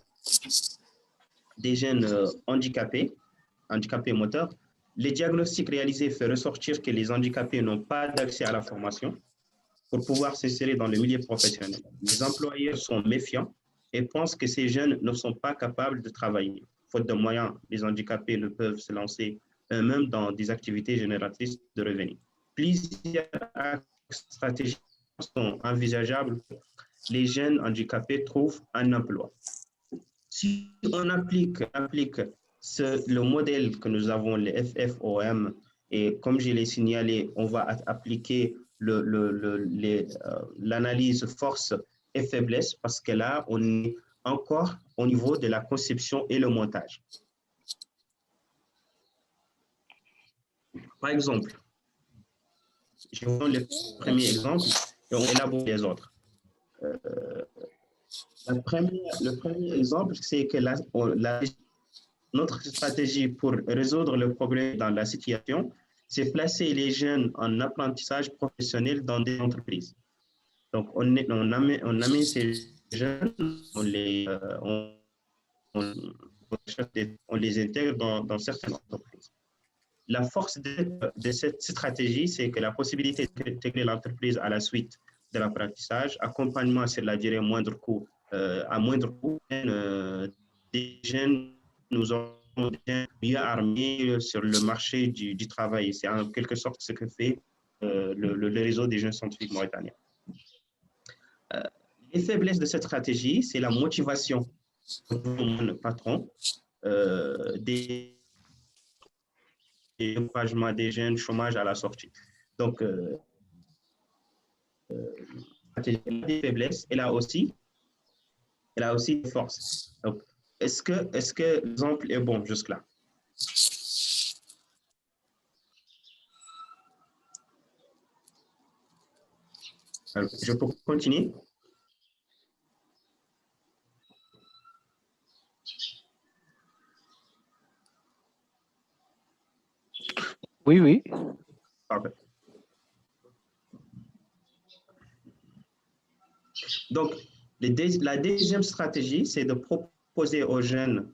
handicapés moteurs, les diagnostics réalisés font ressortir que les handicapés n'ont pas d'accès à la formation pour pouvoir s'insérer dans le milieu professionnel. Les employeurs sont méfiants et pensent que ces jeunes ne sont pas capables de travailler. Faute de moyens, les handicapés ne peuvent se lancer eux-mêmes dans des activités génératrices de revenus. Plusieurs stratégies sont envisageables pour que les jeunes handicapés trouvent un emploi. Si on applique le modèle que nous avons, le FFOM, et comme je l'ai signalé, on va appliquer l'analyse force et faiblesse parce que là, on est encore au niveau de la conception et le montage. Par exemple, je vous donne le premier exemple et on élabore les autres. Le premier exemple, c'est que notre stratégie pour résoudre le problème dans la situation, c'est placer les jeunes en apprentissage professionnel dans des entreprises. Donc, on amène ces jeunes, on les intègre dans certaines entreprises. La force de cette stratégie, c'est que la possibilité d'intégrer l'entreprise à la suite de l'apprentissage, accompagnement sur la durée à moindre coût, des jeunes nous ont mieux armés sur le marché du travail. C'est en quelque sorte ce que fait le réseau des jeunes scientifiques mauritaniens. Les faiblesses de cette stratégie, c'est la motivation du patron, des découragement des jeunes, chômage à la sortie. Donc, des faiblesses, elle a aussi des forces. Donc, est-ce que l'exemple est bon jusque-là? Alors, je peux continuer? Oui. Parfait. Donc, la deuxième stratégie, c'est de proposer aux jeunes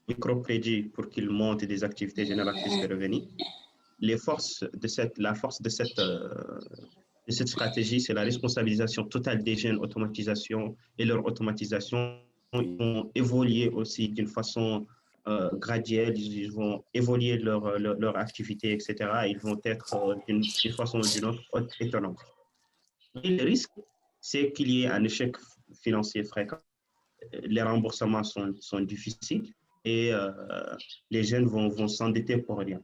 microcrédits pour qu'ils montent des activités génératrices de revenus. La force de cette stratégie, c'est la responsabilisation totale des jeunes, automatisation et leur automatisation. Ils vont évoluer aussi d'une façon graduelle, ils vont évoluer leur activité, etc. Ils vont être d'une façon ou d'une autre autonomes. Et le risque, c'est qu'il y ait un échec financier fréquent. Les remboursements sont difficiles et les jeunes vont s'endetter pour rien.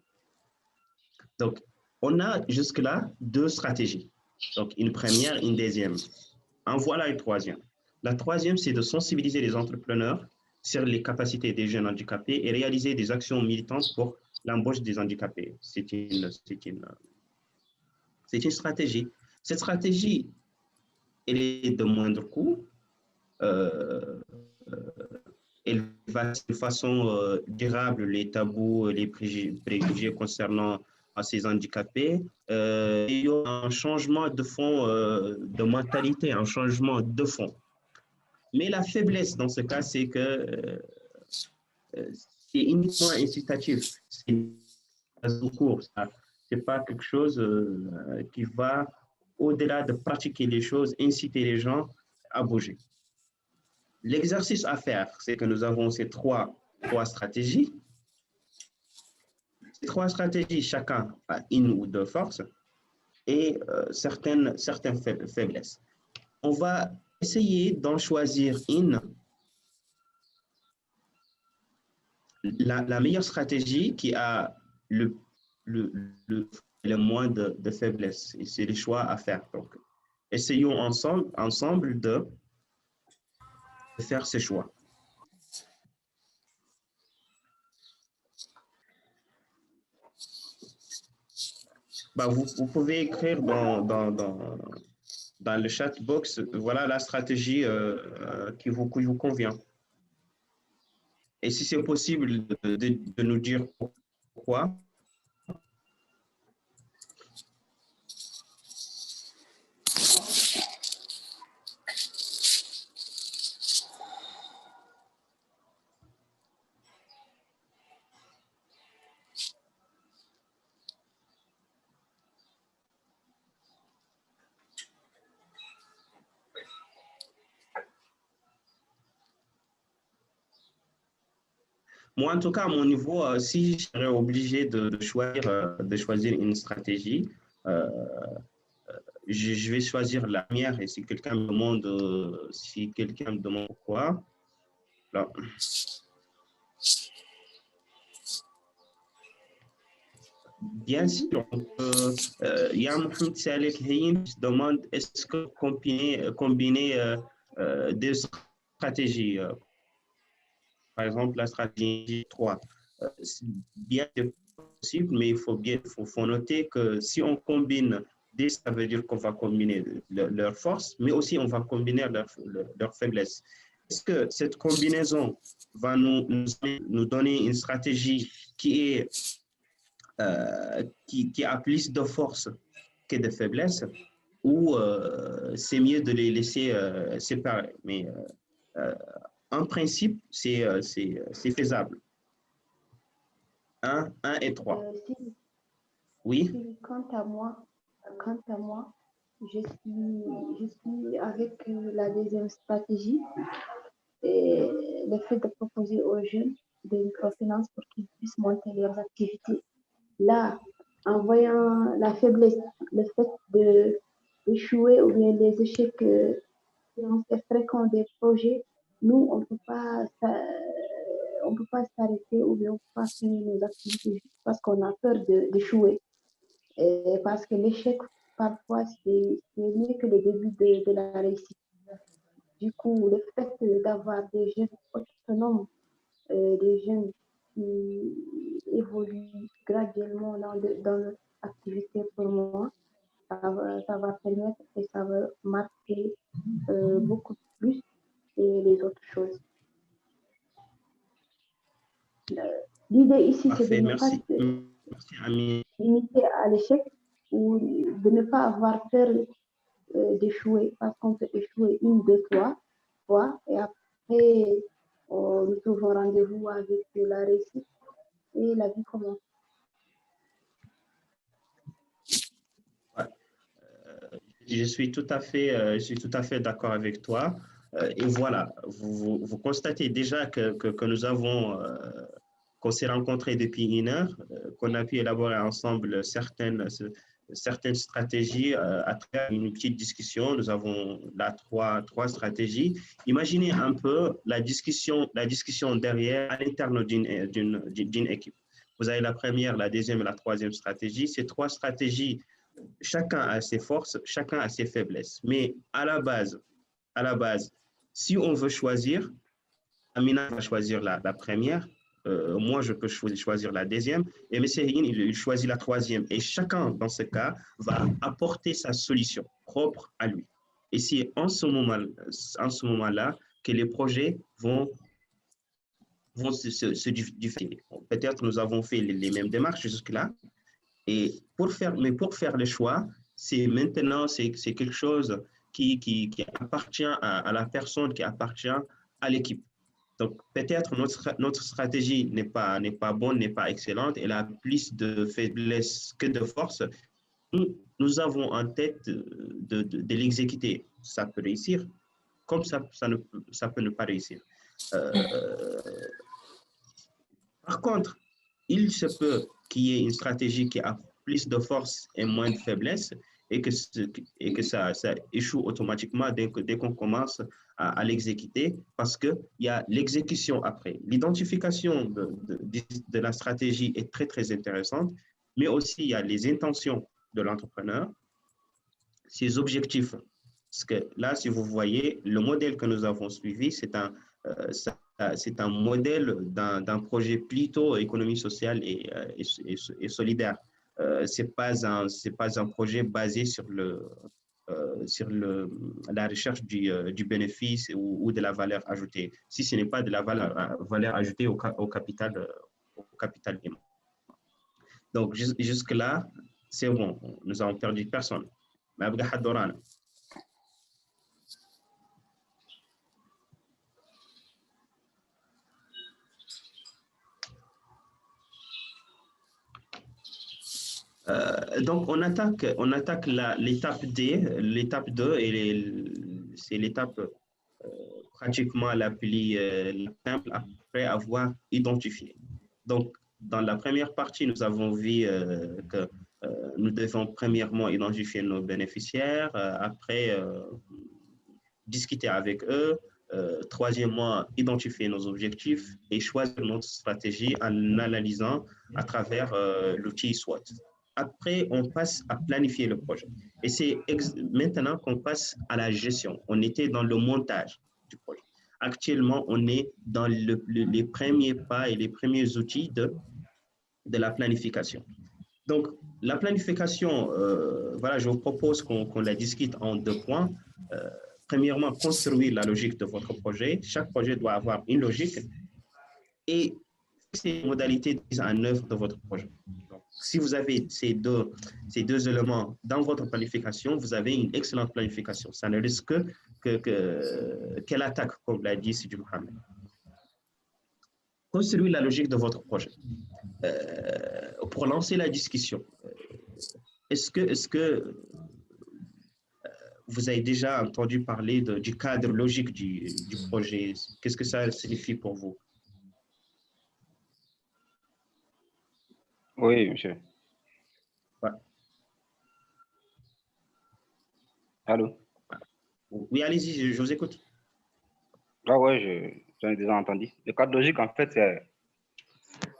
Donc, on a jusque-là deux stratégies. Donc, une première, une deuxième. En voilà une troisième. La troisième, c'est de sensibiliser les entrepreneurs sur les capacités des jeunes handicapés et réaliser des actions militantes pour l'embauche des handicapés. C'est une stratégie. Cette stratégie, elle est de moindre coût. Elle va de façon durable les tabous, les préjugés concernant ces handicapés. Il y a un changement de fond, de mentalité, un changement de fond. Mais la faiblesse dans ce cas, c'est que c'est uniquement incitatif. C'est un cours. Ce n'est pas quelque chose qui va au-delà de pratiquer les choses, inciter les gens à bouger. L'exercice à faire, c'est que nous avons ces trois stratégies. Ces trois stratégies, chacun a une ou deux forces et certaines faiblesses. On va essayer d'en choisir une. La meilleure stratégie qui a le moins de faiblesses. Et c'est les choix à faire. Donc, essayons ensemble de faire ces choix. Bah, vous pouvez écrire dans le chat box, voilà la stratégie qui vous convient. Et si c'est possible de nous dire pourquoi. Moi, en tout cas, à mon niveau, si je serais obligé de choisir une stratégie, je vais choisir la première. Et si quelqu'un me demande pourquoi, là. Bien sûr, il y a Mohamed Saleh qui demande est-ce que combiner deux stratégies, par exemple la stratégie 3, c'est bien possible, mais il faut noter que si on combine des, ça veut dire qu'on va combiner leurs forces, mais aussi on va combiner leurs faiblesses. Est-ce que cette combinaison va nous donner une stratégie qui a plus de force que de faiblesse, ou c'est mieux de les laisser séparer. Mais en principe, c'est faisable. 1 et 3. Oui. Quant à moi, je suis avec la deuxième stratégie, et le fait de proposer aux jeunes des microfinances pour qu'ils puissent monter leurs activités. Là, en voyant la faiblesse, le fait d'échouer ou bien les échecs fréquents des projets, nous, on ne peut pas s'arrêter ou bien on ne peut pas finir nos activités juste parce qu'on a peur d'échouer. Et parce que l'échec, parfois, c'est mieux que le début de la réussite. Du coup, le fait d'avoir des jeunes autonomes, des jeunes qui évoluent graduellement dans leur activité, pour moi, ça va permettre et ça va marquer beaucoup plus que les autres choses. L'idée ici, c'est de ne pas se limiter à l'échec ou de ne pas avoir peur d'échouer, parce qu'on peut échouer 1, 2, 3 fois et après nous trouvons rendez-vous avec la réussite et la vie commence. Je suis tout à fait d'accord avec toi. Et voilà, vous constatez déjà que nous avons, qu'on s'est rencontrés depuis 1 heure, qu'on a pu élaborer ensemble certaines stratégies à travers une petite discussion. Nous avons là trois stratégies. Imaginez un peu la discussion derrière à l'interne d'une équipe. Vous avez la première, la deuxième et la troisième stratégie. Ces 3 stratégies, chacun a ses forces, chacun a ses faiblesses. Mais à la base, si on veut choisir, Amina va choisir la première, moi, je peux choisir la deuxième, et M. Higuin, il choisit la troisième. Et chacun, dans ce cas, va apporter sa solution propre à lui. Et c'est en ce moment-là que les projets vont se différencier. Peut-être nous avons fait les mêmes démarches jusque-là, et pour faire le choix, c'est maintenant, c'est quelque chose qui appartient à la personne, qui appartient à l'équipe. Donc, peut-être notre stratégie n'est pas bonne, n'est pas excellente, elle a plus de faiblesses que de force. Nous avons en tête de l'exécuter. Ça peut réussir, comme ça peut ne pas réussir. Par contre, il se peut qu'il y ait une stratégie qui a plus de force et moins de faiblesse et que ça échoue automatiquement dès qu'on commence à l'exécuter parce qu'il y a l'exécution après. L'identification de la stratégie est très, très intéressante, mais aussi il y a les intentions de l'entrepreneur, ses objectifs. Parce que là, si vous voyez, le modèle que nous avons suivi, c'est un modèle d'un projet plutôt économie sociale et solidaire. C'est pas un projet basé sur la recherche du bénéfice ou de la valeur ajoutée. Si ce n'est pas de la valeur ajoutée au capital humain. Donc, jusque-là, c'est bon. Nous avons perdu personne. Mais donc, on attaque l'étape D, l'étape 2, et c'est l'étape pratiquement la plus simple après avoir identifié. Donc, dans la première partie, nous avons vu que nous devons premièrement identifier nos bénéficiaires, après discuter avec eux, troisièmement, identifier nos objectifs et choisir notre stratégie en analysant à travers l'outil SWOT. Après, on passe à planifier le projet. Et c'est maintenant qu'on passe à la gestion. On était dans le montage du projet. Actuellement, on est dans les premiers pas et les premiers outils de la planification. Donc, la planification, voilà, je vous propose qu'on la discute en 2 points. Premièrement, construire la logique de votre projet. Chaque projet doit avoir une logique et ces modalités de mise en œuvre de votre projet. Donc, si vous avez ces deux éléments dans votre planification, vous avez une excellente planification. Ça ne risque qu'elle attaque, comme l'a dit Sidi Mohamed. Construire la logique de votre projet. Pour lancer la discussion, est-ce que vous avez déjà entendu parler du cadre logique du projet? Qu'est-ce que ça signifie pour vous? Oui, monsieur. Ouais. Allô? Oui, allez-y, je vous écoute. Ah ouais, j'en ai déjà entendu. Le cadre logique, en fait,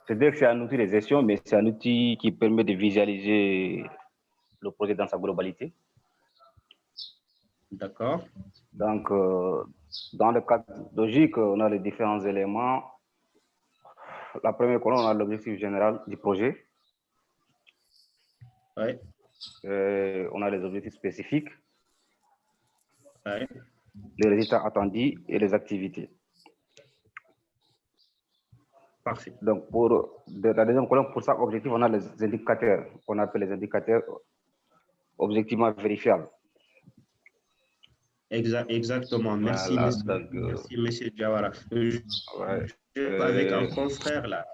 c'est dire que c'est un outil de gestion, mais c'est un outil qui permet de visualiser le projet dans sa globalité. D'accord. Donc, dans le cadre logique, on a les différents éléments. La première colonne, on a l'objectif général du projet. Ouais. On a les objectifs spécifiques, Ouais. les résultats attendus et les activités. Parfait. Donc, pour la deuxième colonne, pour chaque objectif, on a les indicateurs qu'on appelle les indicateurs objectivement vérifiables. Exactement. Merci, Voilà, merci, monsieur Diawara. Avec un confrère là,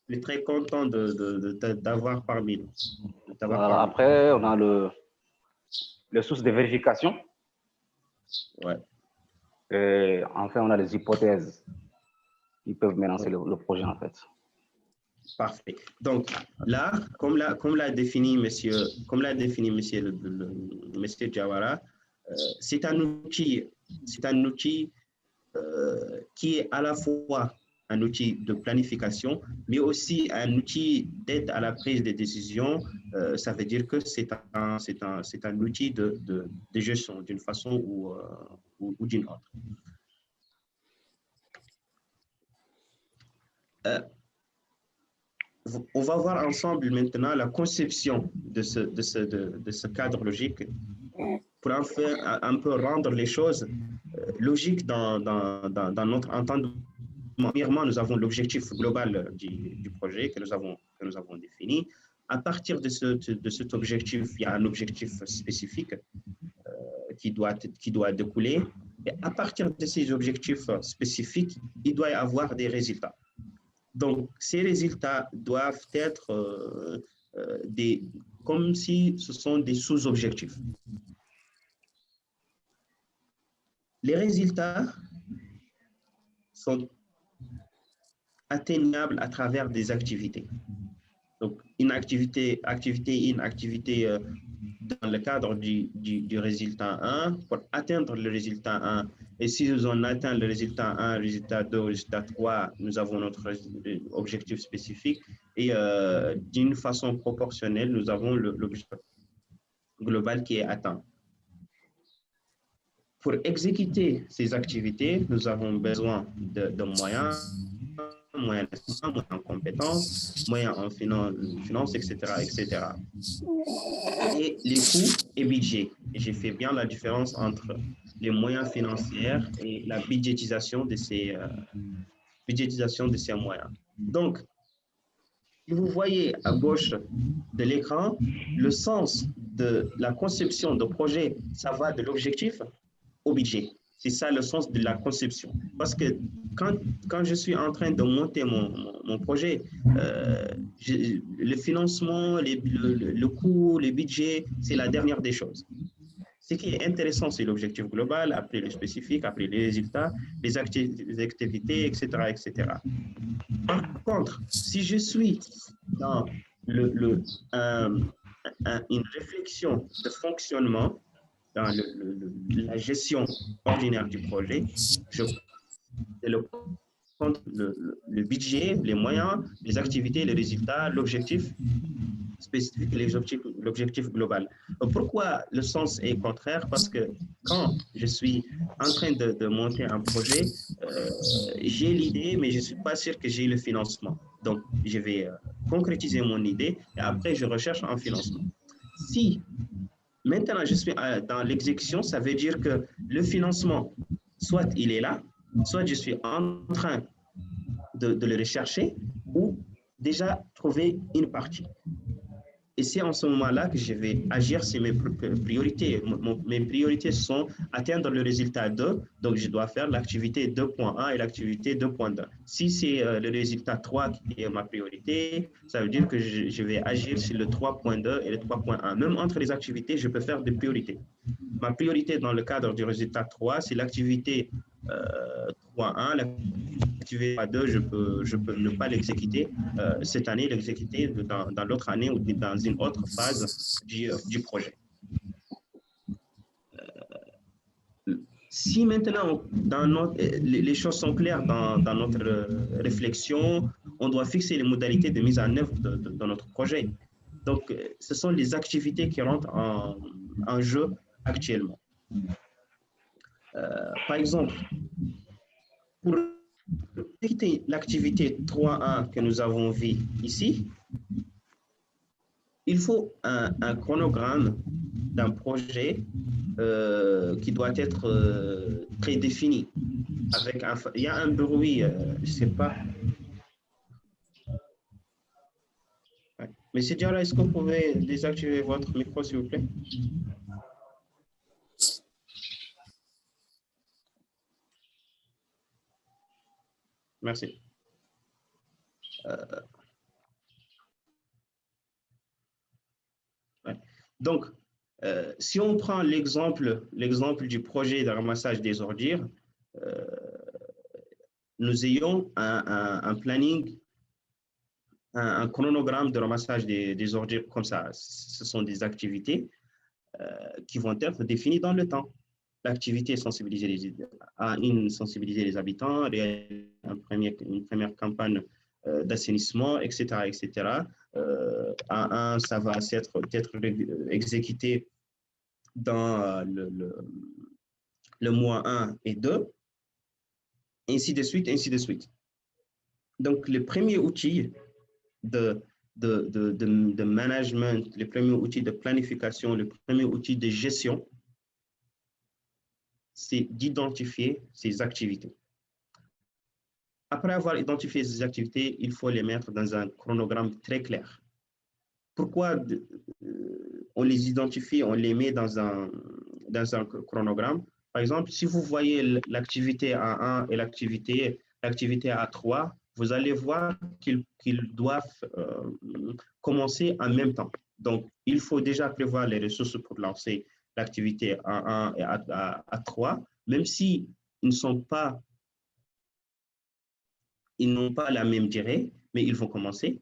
je suis très content d'avoir parmi nous. Voilà, après, on a les sources de vérification. Ouais. Et enfin, on a les hypothèses qui peuvent menacer le projet, en fait. Parfait. Donc là, comme l'a défini monsieur Diawara, c'est un outil qui est à la fois un outil de planification, mais aussi un outil d'aide à la prise de décision. Ça veut dire que c'est un outil de gestion d'une façon ou d'une autre. On va voir ensemble maintenant la conception de ce cadre logique pour un peu rendre les choses logiques dans notre entendement. Premièrement, nous avons l'objectif global du projet que nous avons défini. À partir de cet objectif, il y a un objectif spécifique qui doit découler. Et à partir de ces objectifs spécifiques, il doit y avoir des résultats. Donc, ces résultats doivent être comme si ce sont des sous-objectifs. Les résultats sont atteignables à travers des activités. Donc, une activité dans le cadre du résultat 1, pour atteindre le résultat 1. Et si nous on atteint le résultat 1, résultat 2, résultat 3, nous avons notre objectif spécifique. Et d'une façon proportionnelle, nous avons l'objectif global qui est atteint. Pour exécuter ces activités, nous avons besoin de moyens, moyens en compétences, moyens en finance, etc., etc. Et les coûts et budget. J'ai fait bien la différence entre les moyens financiers et la budgétisation de ces moyens. Donc, si vous voyez à gauche de l'écran, le sens de la conception de projet, ça va de l'objectif au budget. C'est ça le sens de la conception. Parce que quand je suis en train de monter mon projet, le financement, le coût, le budget, c'est la dernière des choses. Ce qui est intéressant, c'est l'objectif global, après le spécifique, après les résultats, les activités, etc., etc. Par contre, si je suis dans une réflexion de fonctionnement, dans la gestion ordinaire du projet, le budget, les moyens, les activités, les résultats, l'objectif spécifique et l'objectif global. Pourquoi le sens est contraire? Parce que quand je suis en train de monter un projet, j'ai l'idée, mais je ne suis pas sûr que j'ai le financement. Donc, je vais concrétiser mon idée et après, je recherche un financement. Si maintenant je suis dans l'exécution, ça veut dire que le financement, soit il est là, soit je suis en train de le rechercher ou déjà trouver une partie. Et c'est en ce moment-là que je vais agir sur mes priorités. Mes priorités sont atteindre le résultat 2, donc je dois faire l'activité 2.1 et l'activité 2.2. Si c'est le résultat 3 qui est ma priorité, ça veut dire que je vais agir sur le 3.2 et le 3.1. Même entre les activités, je peux faire des priorités. Ma priorité dans le cadre du résultat 3, c'est l'activité 3.1, l'activité 2, je peux ne pas l'exécuter cette année, l'exécuter dans l'autre année ou dans une autre phase du projet. Si maintenant les choses sont claires dans notre réflexion, on doit fixer les modalités de mise en œuvre de notre projet. Donc, ce sont les activités qui rentrent en jeu actuellement. Par exemple, pour l'activité 3.1 que nous avons vue ici, il faut un chronogramme d'un projet qui doit être très défini. Il y a un bruit, je ne sais pas. Ouais. Monsieur Diarra, est-ce que vous pouvez désactiver votre micro, s'il vous plaît? Merci. Ouais. Donc, si on prend l'exemple du projet de ramassage des ordures, nous ayons un planning, un chronogramme de ramassage des ordures comme ça. Ce sont des activités qui vont être définies dans le temps. L'activité sensibiliser les habitants, une première campagne d'assainissement, etc., etc. Ça va être exécuté dans le mois 1 et 2, ainsi de suite, ainsi de suite. Donc, le premier outil de management, le premier outil de planification, le premier outil de gestion, c'est d'identifier ces activités. Après avoir identifié ces activités, il faut les mettre dans un chronogramme très clair. Pourquoi on les identifie, on les met dans un chronogramme? Par exemple, si vous voyez l'activité A1 et l'activité A3, vous allez voir qu'ils doivent commencer en même temps. Donc, il faut déjà prévoir les ressources pour lancer l'activité A1 et A3, même si ils n'ont pas la même durée, mais ils vont commencer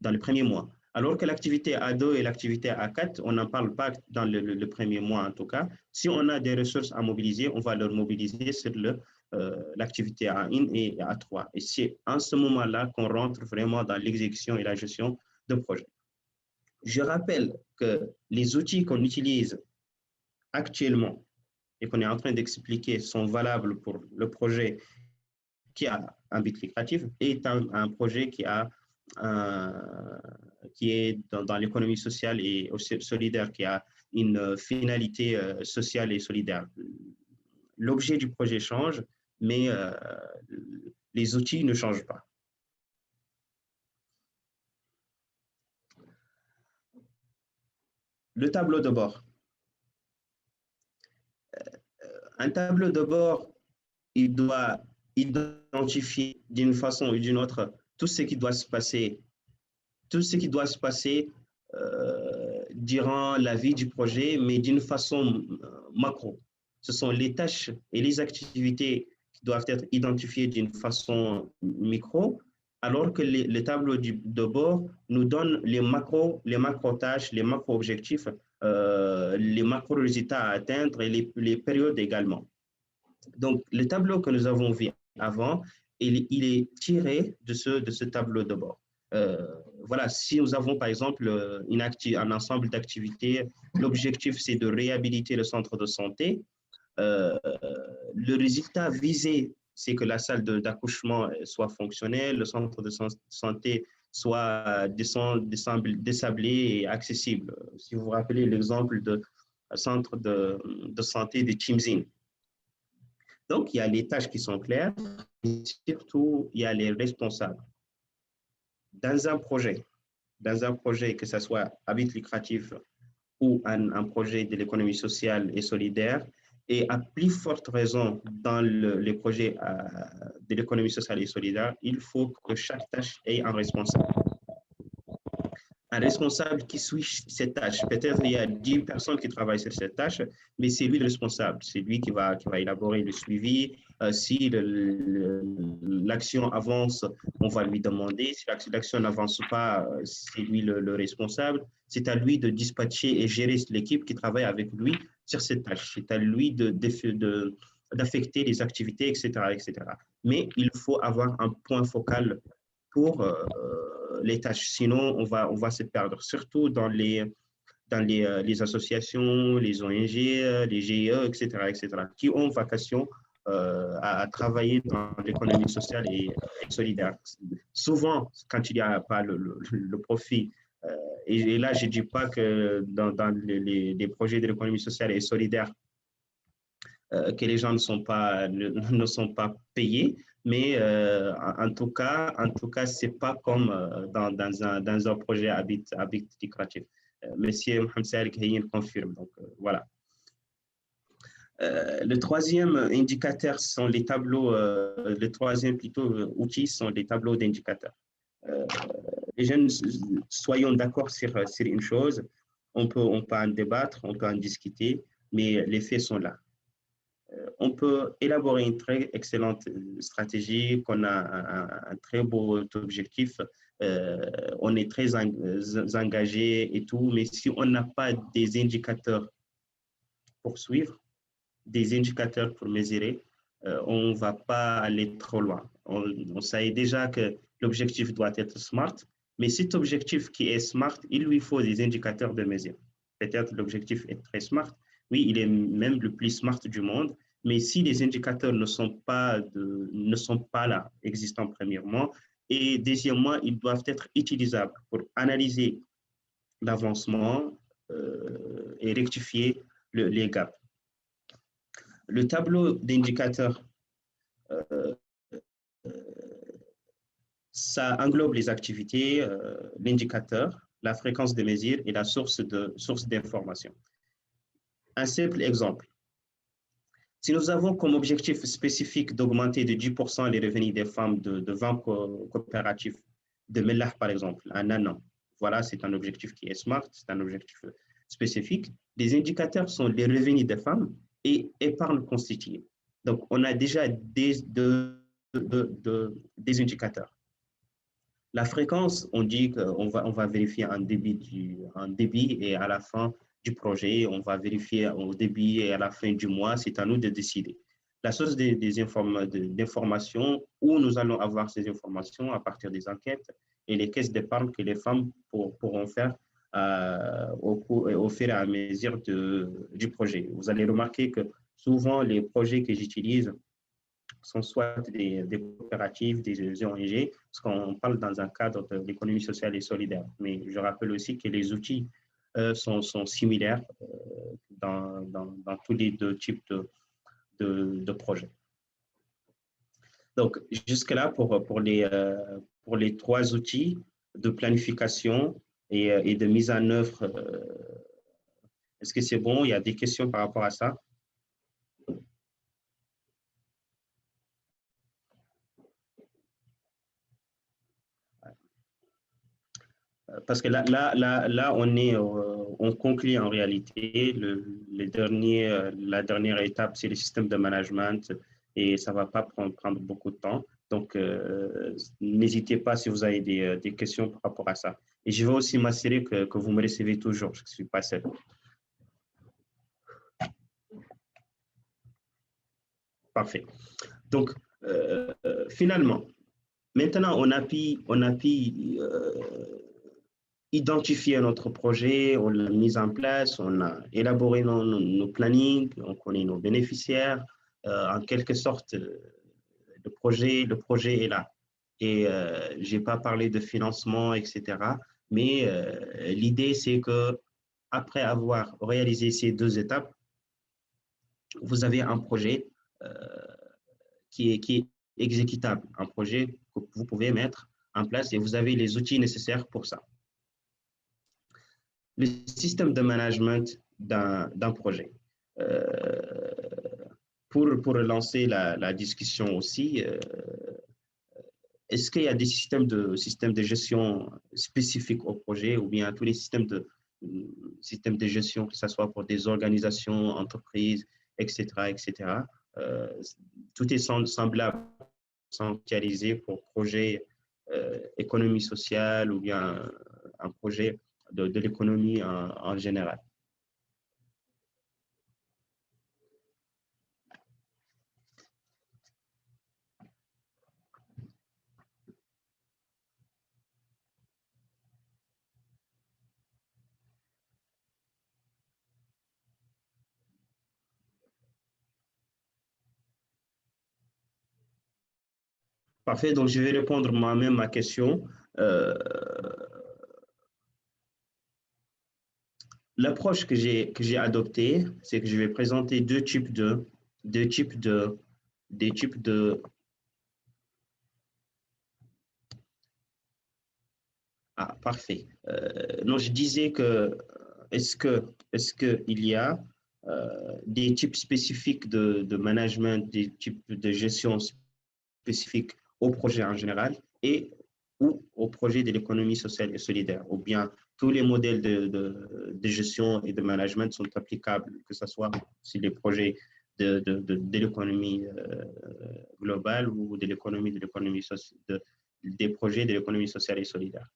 dans le premier mois. Alors que l'activité A2 et l'activité A4, on n'en parle pas dans le premier mois en tout cas. Si on a des ressources à mobiliser, on va les mobiliser sur l'activité A1 et A3. Et c'est en ce moment-là qu'on rentre vraiment dans l'exécution et la gestion de projet. Je rappelle que les outils qu'on utilise actuellement et qu'on est en train d'expliquer sont valables pour le projet qui a un but lucratif et un projet qui est dans l'économie sociale et solidaire, qui a une finalité sociale et solidaire. L'objet du projet change, mais les outils ne changent pas. Le tableau de bord. Un tableau de bord, il doit identifier d'une façon ou d'une autre tout ce qui doit se passer, durant la vie du projet, mais d'une façon macro. Ce sont les tâches et les activités qui doivent être identifiées d'une façon micro, alors que le tableau de bord nous donne les macro-tâches, les macro-objectifs, les macro-résultats à atteindre et les périodes également. Donc, le tableau que nous avons vu avant, il est tiré de ce tableau de bord. Voilà, si nous avons par exemple un ensemble d'activités, l'objectif c'est de réhabiliter le centre de santé. Le résultat visé, c'est que la salle d'accouchement soit fonctionnelle, le centre de santé soit désablé et accessible. Si vous vous rappelez l'exemple de centre de santé de Chimzin. Donc, il y a les tâches qui sont claires, et surtout, il y a les responsables. Dans un projet, que ce soit à but lucratif ou un projet de l'économie sociale et solidaire, et à plus forte raison dans les projets de l'économie sociale et solidaire, il faut que chaque tâche ait un responsable. Un responsable qui suit cette tâche. Peut-être il y a 10 personnes qui travaillent sur cette tâche, mais c'est lui le responsable. C'est lui qui va élaborer le suivi. Si l'action avance, on va lui demander. Si l'action n'avance pas, c'est lui le responsable. C'est à lui de dispatcher et gérer l'équipe qui travaille avec lui sur cette tâche. C'est à lui d'affecter les activités, etc., etc. Mais il faut avoir un point focal pour les tâches. Sinon, on va se perdre, surtout dans les associations, les ONG, les GIE, etc., qui ont vocation à travailler dans l'économie sociale et solidaire. Souvent, quand il n'y a pas le profit, et là, je ne dis pas que dans les projets de l'économie sociale et solidaire, que les gens ne sont pas payés, mais en tout cas, c'est pas comme dans un projet à but lucratif. Monsieur Mohamed Sarik Hayin confirme. Donc voilà. Le troisième indicateur sont les tableaux. Le troisième outil sont les tableaux d'indicateurs. Les jeunes, soyons d'accord sur une chose. On peut en débattre, on peut en discuter, mais les faits sont là. On peut élaborer une très excellente stratégie, qu'on a un très beau objectif, on est très engagé et tout, mais si on n'a pas des indicateurs pour suivre, des indicateurs pour mesurer, on ne va pas aller trop loin. On sait déjà que l'objectif doit être SMART, mais cet objectif qui est SMART, il lui faut des indicateurs de mesure. Peut-être l'objectif est très SMART, oui, il est même le plus SMART du monde, Mais si les indicateurs ne sont pas là, existants premièrement, et deuxièmement, ils doivent être utilisables pour analyser l'avancement et rectifier les gaps. Le tableau d'indicateurs, ça englobe les activités, l'indicateur, la fréquence de mesure et la source d'information. Un simple exemple. Si nous avons comme objectif spécifique d'augmenter de 10% les revenus des femmes de 20 coopératives de Mellah, par exemple, en un an, voilà, c'est un objectif qui est SMART, c'est un objectif spécifique. Les indicateurs sont les revenus des femmes et épargne constituée. Donc, on a déjà des indicateurs. La fréquence, on dit qu'on va vérifier un débit et à la fin du projet, on va vérifier au débit et à la fin du mois, c'est à nous de décider. La source d'informations, où nous allons avoir ces informations à partir des enquêtes et les caisses d'épargne que les femmes pourront faire au fur et à mesure du projet. Vous allez remarquer que souvent, les projets que j'utilise sont soit des coopératives, des ONG, parce qu'on parle dans un cadre de l'économie sociale et solidaire. Mais je rappelle aussi que les outils sont similaires dans tous les deux types de projets. Donc, jusque-là, pour les trois outils de planification et de mise en œuvre, est-ce que c'est bon? Il y a des questions par rapport à ça? Parce que là on conclut en réalité la dernière étape, c'est le système de management et ça ne va pas prendre beaucoup de temps. Donc, n'hésitez pas si vous avez des questions par rapport à ça. Et je vais aussi m'assurer que vous me recevez toujours, je ne suis pas seul. Parfait. Donc, finalement, maintenant, on a pu identifier notre projet, on l'a mis en place, on a élaboré nos plannings, on connaît nos bénéficiaires. En quelque sorte, le projet est là. Et je n'ai pas parlé de financement, etc. Mais l'idée, c'est que après avoir réalisé ces deux étapes, vous avez un projet qui est exécutable, un projet que vous pouvez mettre en place et vous avez les outils nécessaires pour ça. Le système de management d'un projet. Pour lancer la discussion aussi, est-ce qu'il y a des systèmes de gestion spécifiques au projet ou bien tous les systèmes de gestion, que ce soit pour des organisations, entreprises, etc., etc. Tout est semblable, sanctuarisé pour projet économie sociale ou bien un projet de l'économie en général. Parfait, donc je vais répondre moi-même à ma question. L'approche que j'ai adoptée, c'est que je vais présenter deux types de Ah, parfait. Non, je disais que est-ce qu'il y a des types spécifiques de management, des types de gestion spécifiques au projet en général ou au projet de l'économie sociale et solidaire, ou bien tous les modèles de gestion et de management sont applicables, que ce soit sur les projets de l'économie globale ou des projets de l'économie sociale et solidaire.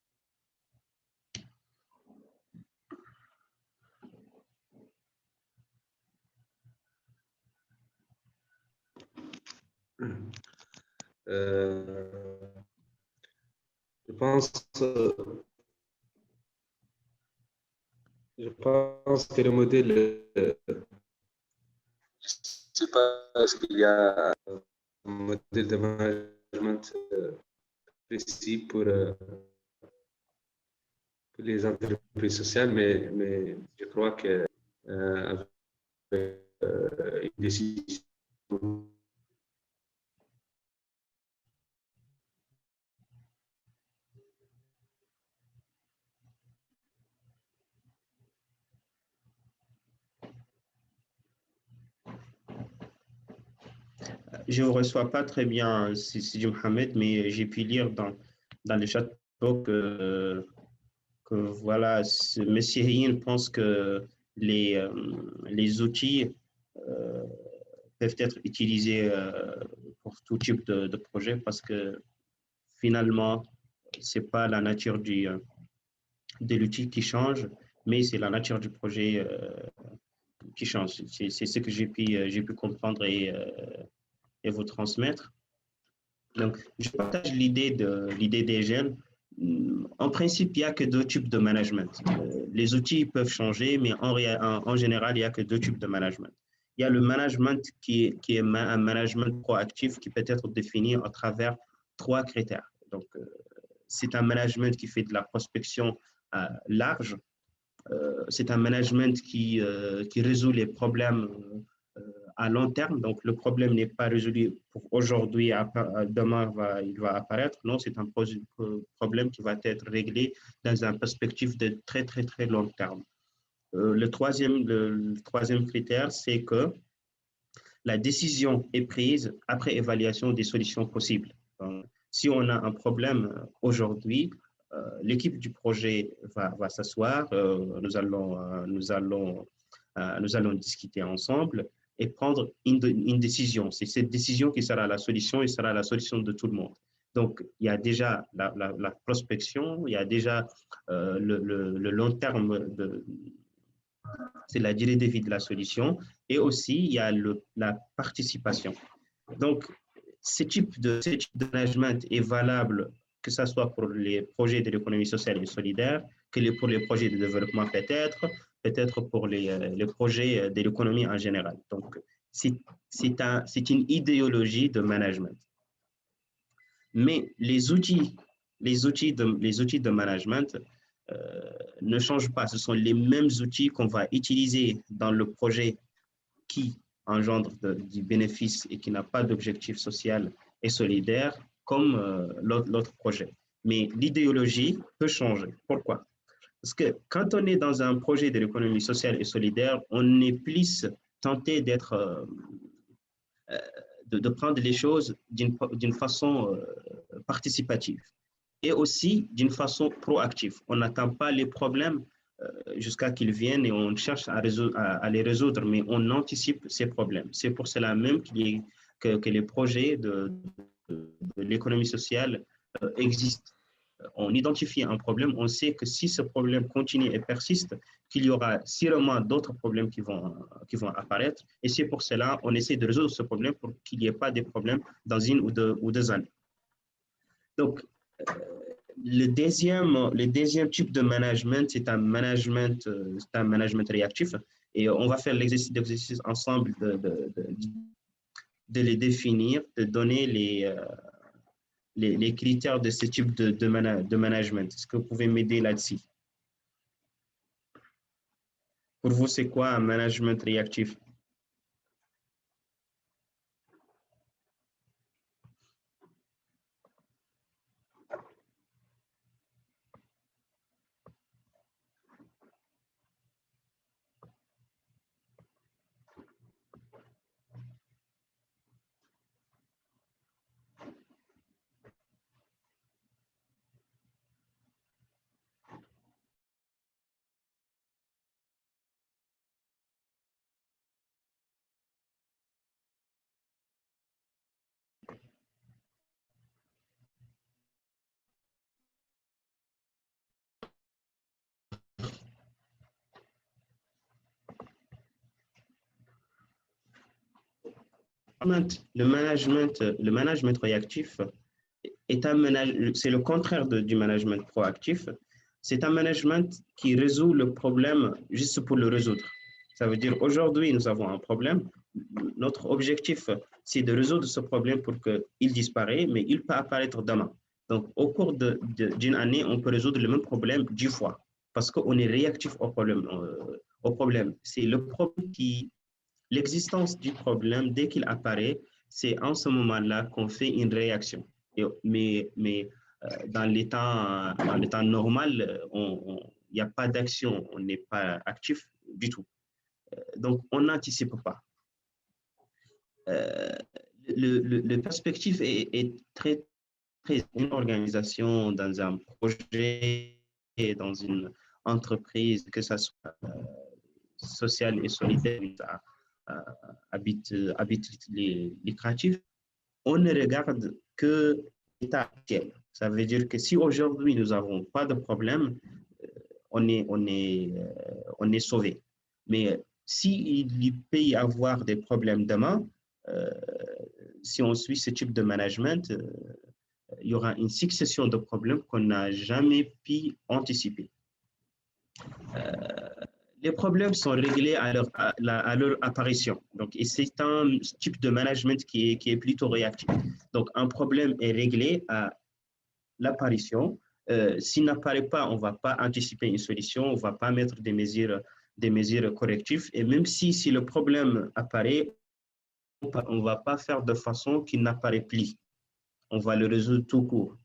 Je pense que le modèle sais pas s'il y a un modèle de management précis pour les entreprises sociales, mais je crois que avec une décision Je ne vous reçois pas très bien, Sidi Mohamed, mais j'ai pu lire dans le chat que voilà, M. Hien pense que les outils peuvent être utilisés pour tout type de projet parce que finalement, ce n'est pas la nature de l'outil qui change, mais c'est la nature du projet qui change. C'est ce que j'ai pu comprendre et vous transmettre. Donc, je partage l'idée des jeunes. En principe, il n'y a que deux types de management. Les outils peuvent changer, mais en général, il n'y a que deux types de management. Il y a le management qui est un management proactif qui peut être défini à travers trois critères. Donc, c'est un management qui fait de la prospection large. C'est un management qui résout les problèmes à long terme. Donc, le problème n'est pas résolu pour aujourd'hui, demain, il va apparaître. Non, c'est un problème qui va être réglé dans une perspective de très, très, très long terme. Le troisième critère, c'est que la décision est prise après évaluation des solutions possibles. Donc, si on a un problème aujourd'hui, l'équipe du projet va s'asseoir, nous allons discuter ensemble et prendre une décision. C'est cette décision qui sera la solution et sera la solution de tout le monde. Donc, il y a déjà la prospection, il y a déjà le long terme, c'est la durée de vie de la solution, et aussi il y a la participation. Donc, ce type de management est valable que ce soit pour les projets de l'économie sociale et solidaire, que pour les projets de développement peut-être pour les projets de l'économie en général. Donc, c'est une idéologie de management. Mais les outils de management ne changent pas. Ce sont les mêmes outils qu'on va utiliser dans le projet qui engendre du bénéfice et qui n'a pas d'objectif social et solidaire comme l'autre projet. Mais l'idéologie peut changer. Pourquoi? Parce que quand on est dans un projet de l'économie sociale et solidaire, on est plus tenté de prendre les choses d'une façon participative et aussi d'une façon proactive. On n'attend pas les problèmes jusqu'à qu'ils viennent et on cherche à les résoudre, mais on anticipe ces problèmes. C'est pour cela même que les projets de l'économie sociale existent. On identifie un problème, on sait que si ce problème continue et persiste, qu'il y aura sûrement d'autres problèmes qui vont apparaître. Et c'est pour cela qu'on essaie de résoudre ce problème pour qu'il n'y ait pas de problème dans une ou deux années. Donc, le deuxième type de management, c'est un management réactif. Et on va faire l'exercice ensemble de les définir, de donner les critères de ce type de management. Est-ce que vous pouvez m'aider là-dessus? Pour vous, c'est quoi un management réactif? Le management réactif c'est le contraire du management proactif. C'est un management qui résout le problème juste pour le résoudre. Ça veut dire aujourd'hui, nous avons un problème, notre objectif, c'est de résoudre ce problème pour qu'il disparaisse, mais il peut apparaître demain. Donc, au cours d'une année, on peut résoudre le même problème 10 fois parce qu'on est réactif au problème. C'est le problème l'existence du problème, dès qu'il apparaît, c'est en ce moment-là qu'on fait une réaction. Mais dans l'état normal, il n'y a pas d'action, on n'est pas actif du tout. Donc, on n'anticipe pas. Le perspective est très une organisation, dans un projet, dans une entreprise, que ce soit sociale et solidaire, habite les créatifs, on ne regarde que l'état actuel. Ça veut dire que si aujourd'hui nous n'avons pas de problème, on est sauvé. Mais s'il peut y avoir des problèmes demain, si on suit ce type de management, il y aura une succession de problèmes qu'on n'a jamais pu anticiper. Les problèmes sont réglés à leur apparition. Donc, et c'est un type de management qui est plutôt réactif. Donc, un problème est réglé à l'apparition. S'il n'apparaît pas, on ne va pas anticiper une solution, on ne va pas mettre des mesures correctives. Et même si le problème apparaît, on ne va pas faire de façon qu'il n'apparaît plus. On va le résoudre tout court.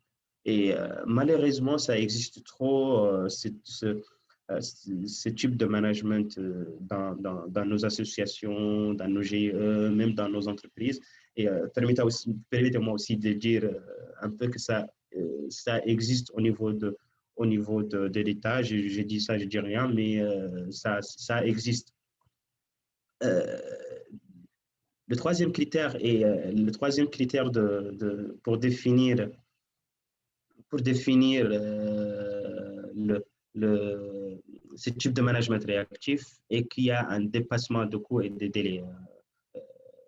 Et malheureusement, ça existe trop, ce type de management dans nos associations, dans nos GE, même dans nos entreprises. Et permettez-moi aussi de dire un peu que ça existe au niveau de l'État. Je dis ça, je dis rien, mais ça existe. Le troisième critère pour définir ce type de management réactif est qu'il y a un dépassement de coûts et de délais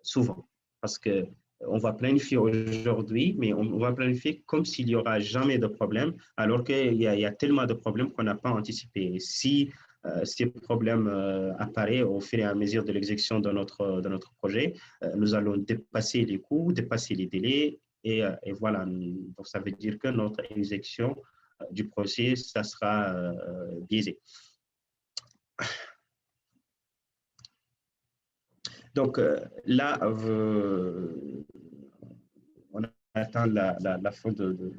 souvent. Parce qu'on va planifier aujourd'hui, mais on va planifier comme s'il n'y aura jamais de problème, alors qu'il y a tellement de problèmes qu'on n'a pas anticipé. Et si ces problèmes apparaissent au fur et à mesure de l'exécution de notre projet, nous allons dépasser les coûts, dépasser les délais, et voilà. Donc, ça veut dire que notre exécution du projet, ça sera biaisé. Donc, là, on attend la fin de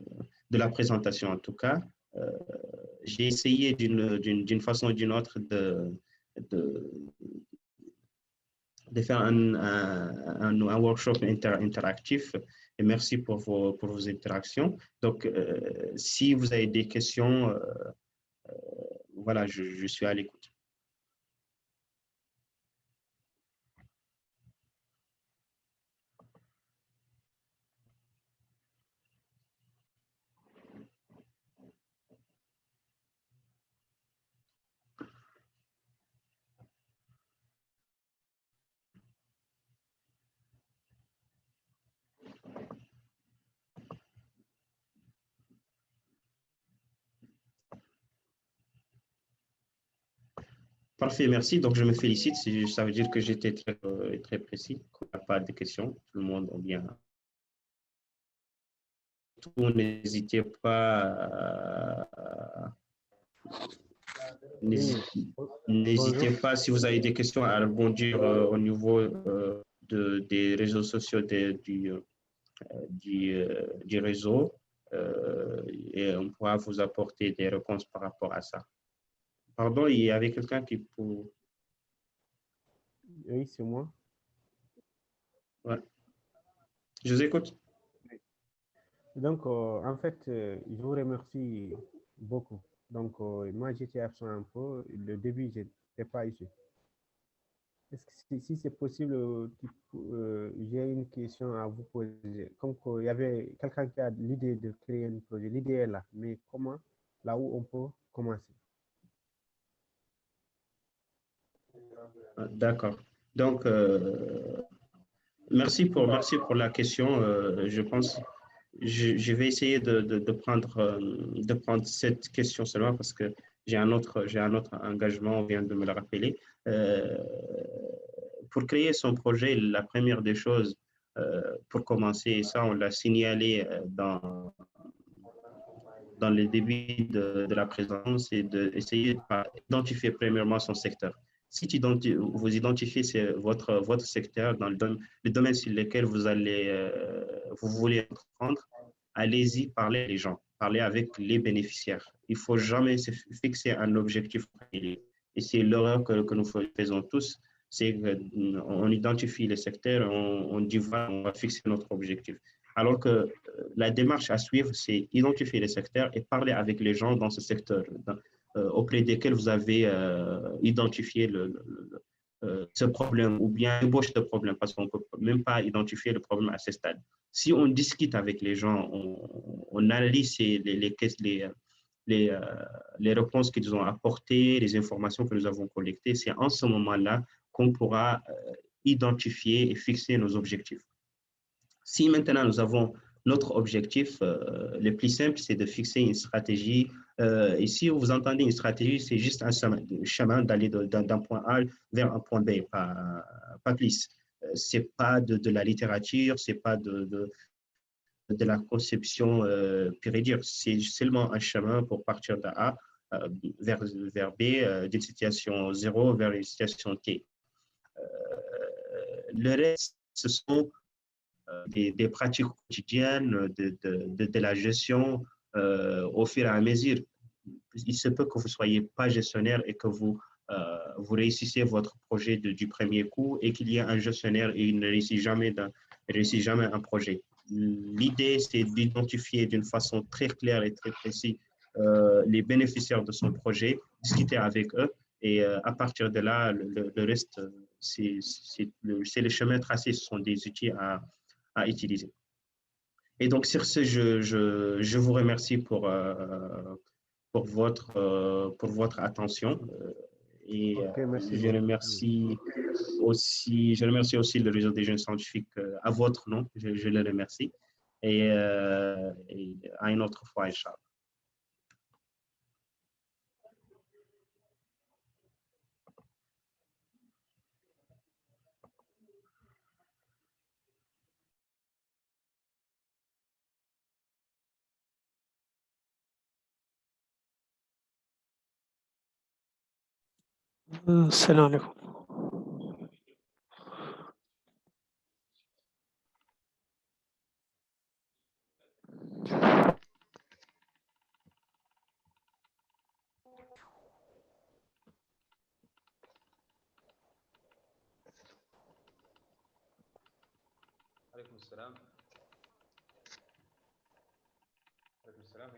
la présentation, en tout cas. J'ai essayé d'une façon ou d'une autre de faire un workshop interactif. Et merci pour vos interactions. Donc, si vous avez des questions, voilà, je suis à l'écoute. Parfait, merci. Donc, je me félicite. Ça veut dire que j'étais très précis. Il n'y a pas de questions. Tout le monde est bien. N'hésitez pas. N'hésitez pas, si vous avez des questions, à rebondir au niveau des réseaux sociaux du réseau. Et on pourra vous apporter des réponses par rapport à ça. Pardon, il y avait quelqu'un qui peut... Oui, c'est moi. Ouais. Je vous écoute. Donc, en fait, je vous remercie beaucoup. Donc, moi, j'étais absent un peu. Le début, je n'étais pas ici. Est-ce que si c'est possible, j'ai une question à vous poser. Comme il y avait quelqu'un qui a l'idée de créer un projet, l'idée est là, mais comment, là où on peut commencer? D'accord. Donc, merci pour la question. Je pense, je vais essayer de prendre cette question seulement parce que j'ai un autre engagement, on vient de me le rappeler. pour créer son projet, la première des choses, pour commencer, et ça on l'a signalé dans le début de la présence, c'est d'essayer d'identifier premièrement son secteur. Si vous identifiez votre secteur dans le domaine sur lequel vous voulez entreprendre, allez-y, parlez les gens, parlez avec les bénéficiaires. Il ne faut jamais se fixer un objectif. Et c'est l'erreur que nous faisons tous, c'est qu'on identifie les secteurs, on dit voilà, on va fixer notre objectif. Alors que la démarche à suivre, c'est identifier les secteurs et parler avec les gens dans ce secteur, auprès desquels vous avez identifié ce problème ou bien ébauche de problème, parce qu'on ne peut même pas identifier le problème à ce stade. Si on discute avec les gens, on analyse les réponses qu'ils ont apportées, les informations que nous avons collectées, c'est en ce moment-là qu'on pourra identifier et fixer nos objectifs. Si maintenant nous avons notre objectif, le plus simple, c'est de fixer une stratégie. Et si vous entendez une stratégie, c'est juste un chemin d'aller d'un point A vers un point B, pas plus. Ce n'est pas de la littérature, ce n'est pas de la conception pure et dure. C'est seulement un chemin pour partir de A vers B, d'une situation 0 vers une situation T. Le reste, ce sont des pratiques quotidiennes, de la gestion au fur et à mesure. Il se peut que vous ne soyez pas gestionnaire et que vous réussissez votre projet du premier coup et qu'il y ait un gestionnaire et il ne réussit jamais un projet. L'idée, c'est d'identifier d'une façon très claire et très précise les bénéficiaires de son projet, discuter avec eux et à partir de là, le reste, c'est le chemin tracé, ce sont des outils à utiliser. Et donc, sur ce, je vous remercie pour votre attention. Et merci je remercie aussi le réseau des jeunes scientifiques à votre nom. Je le remercie. Et à une autre fois, Inch'Allah. السلام عليكم. عليكم السلام. عليكم السلام.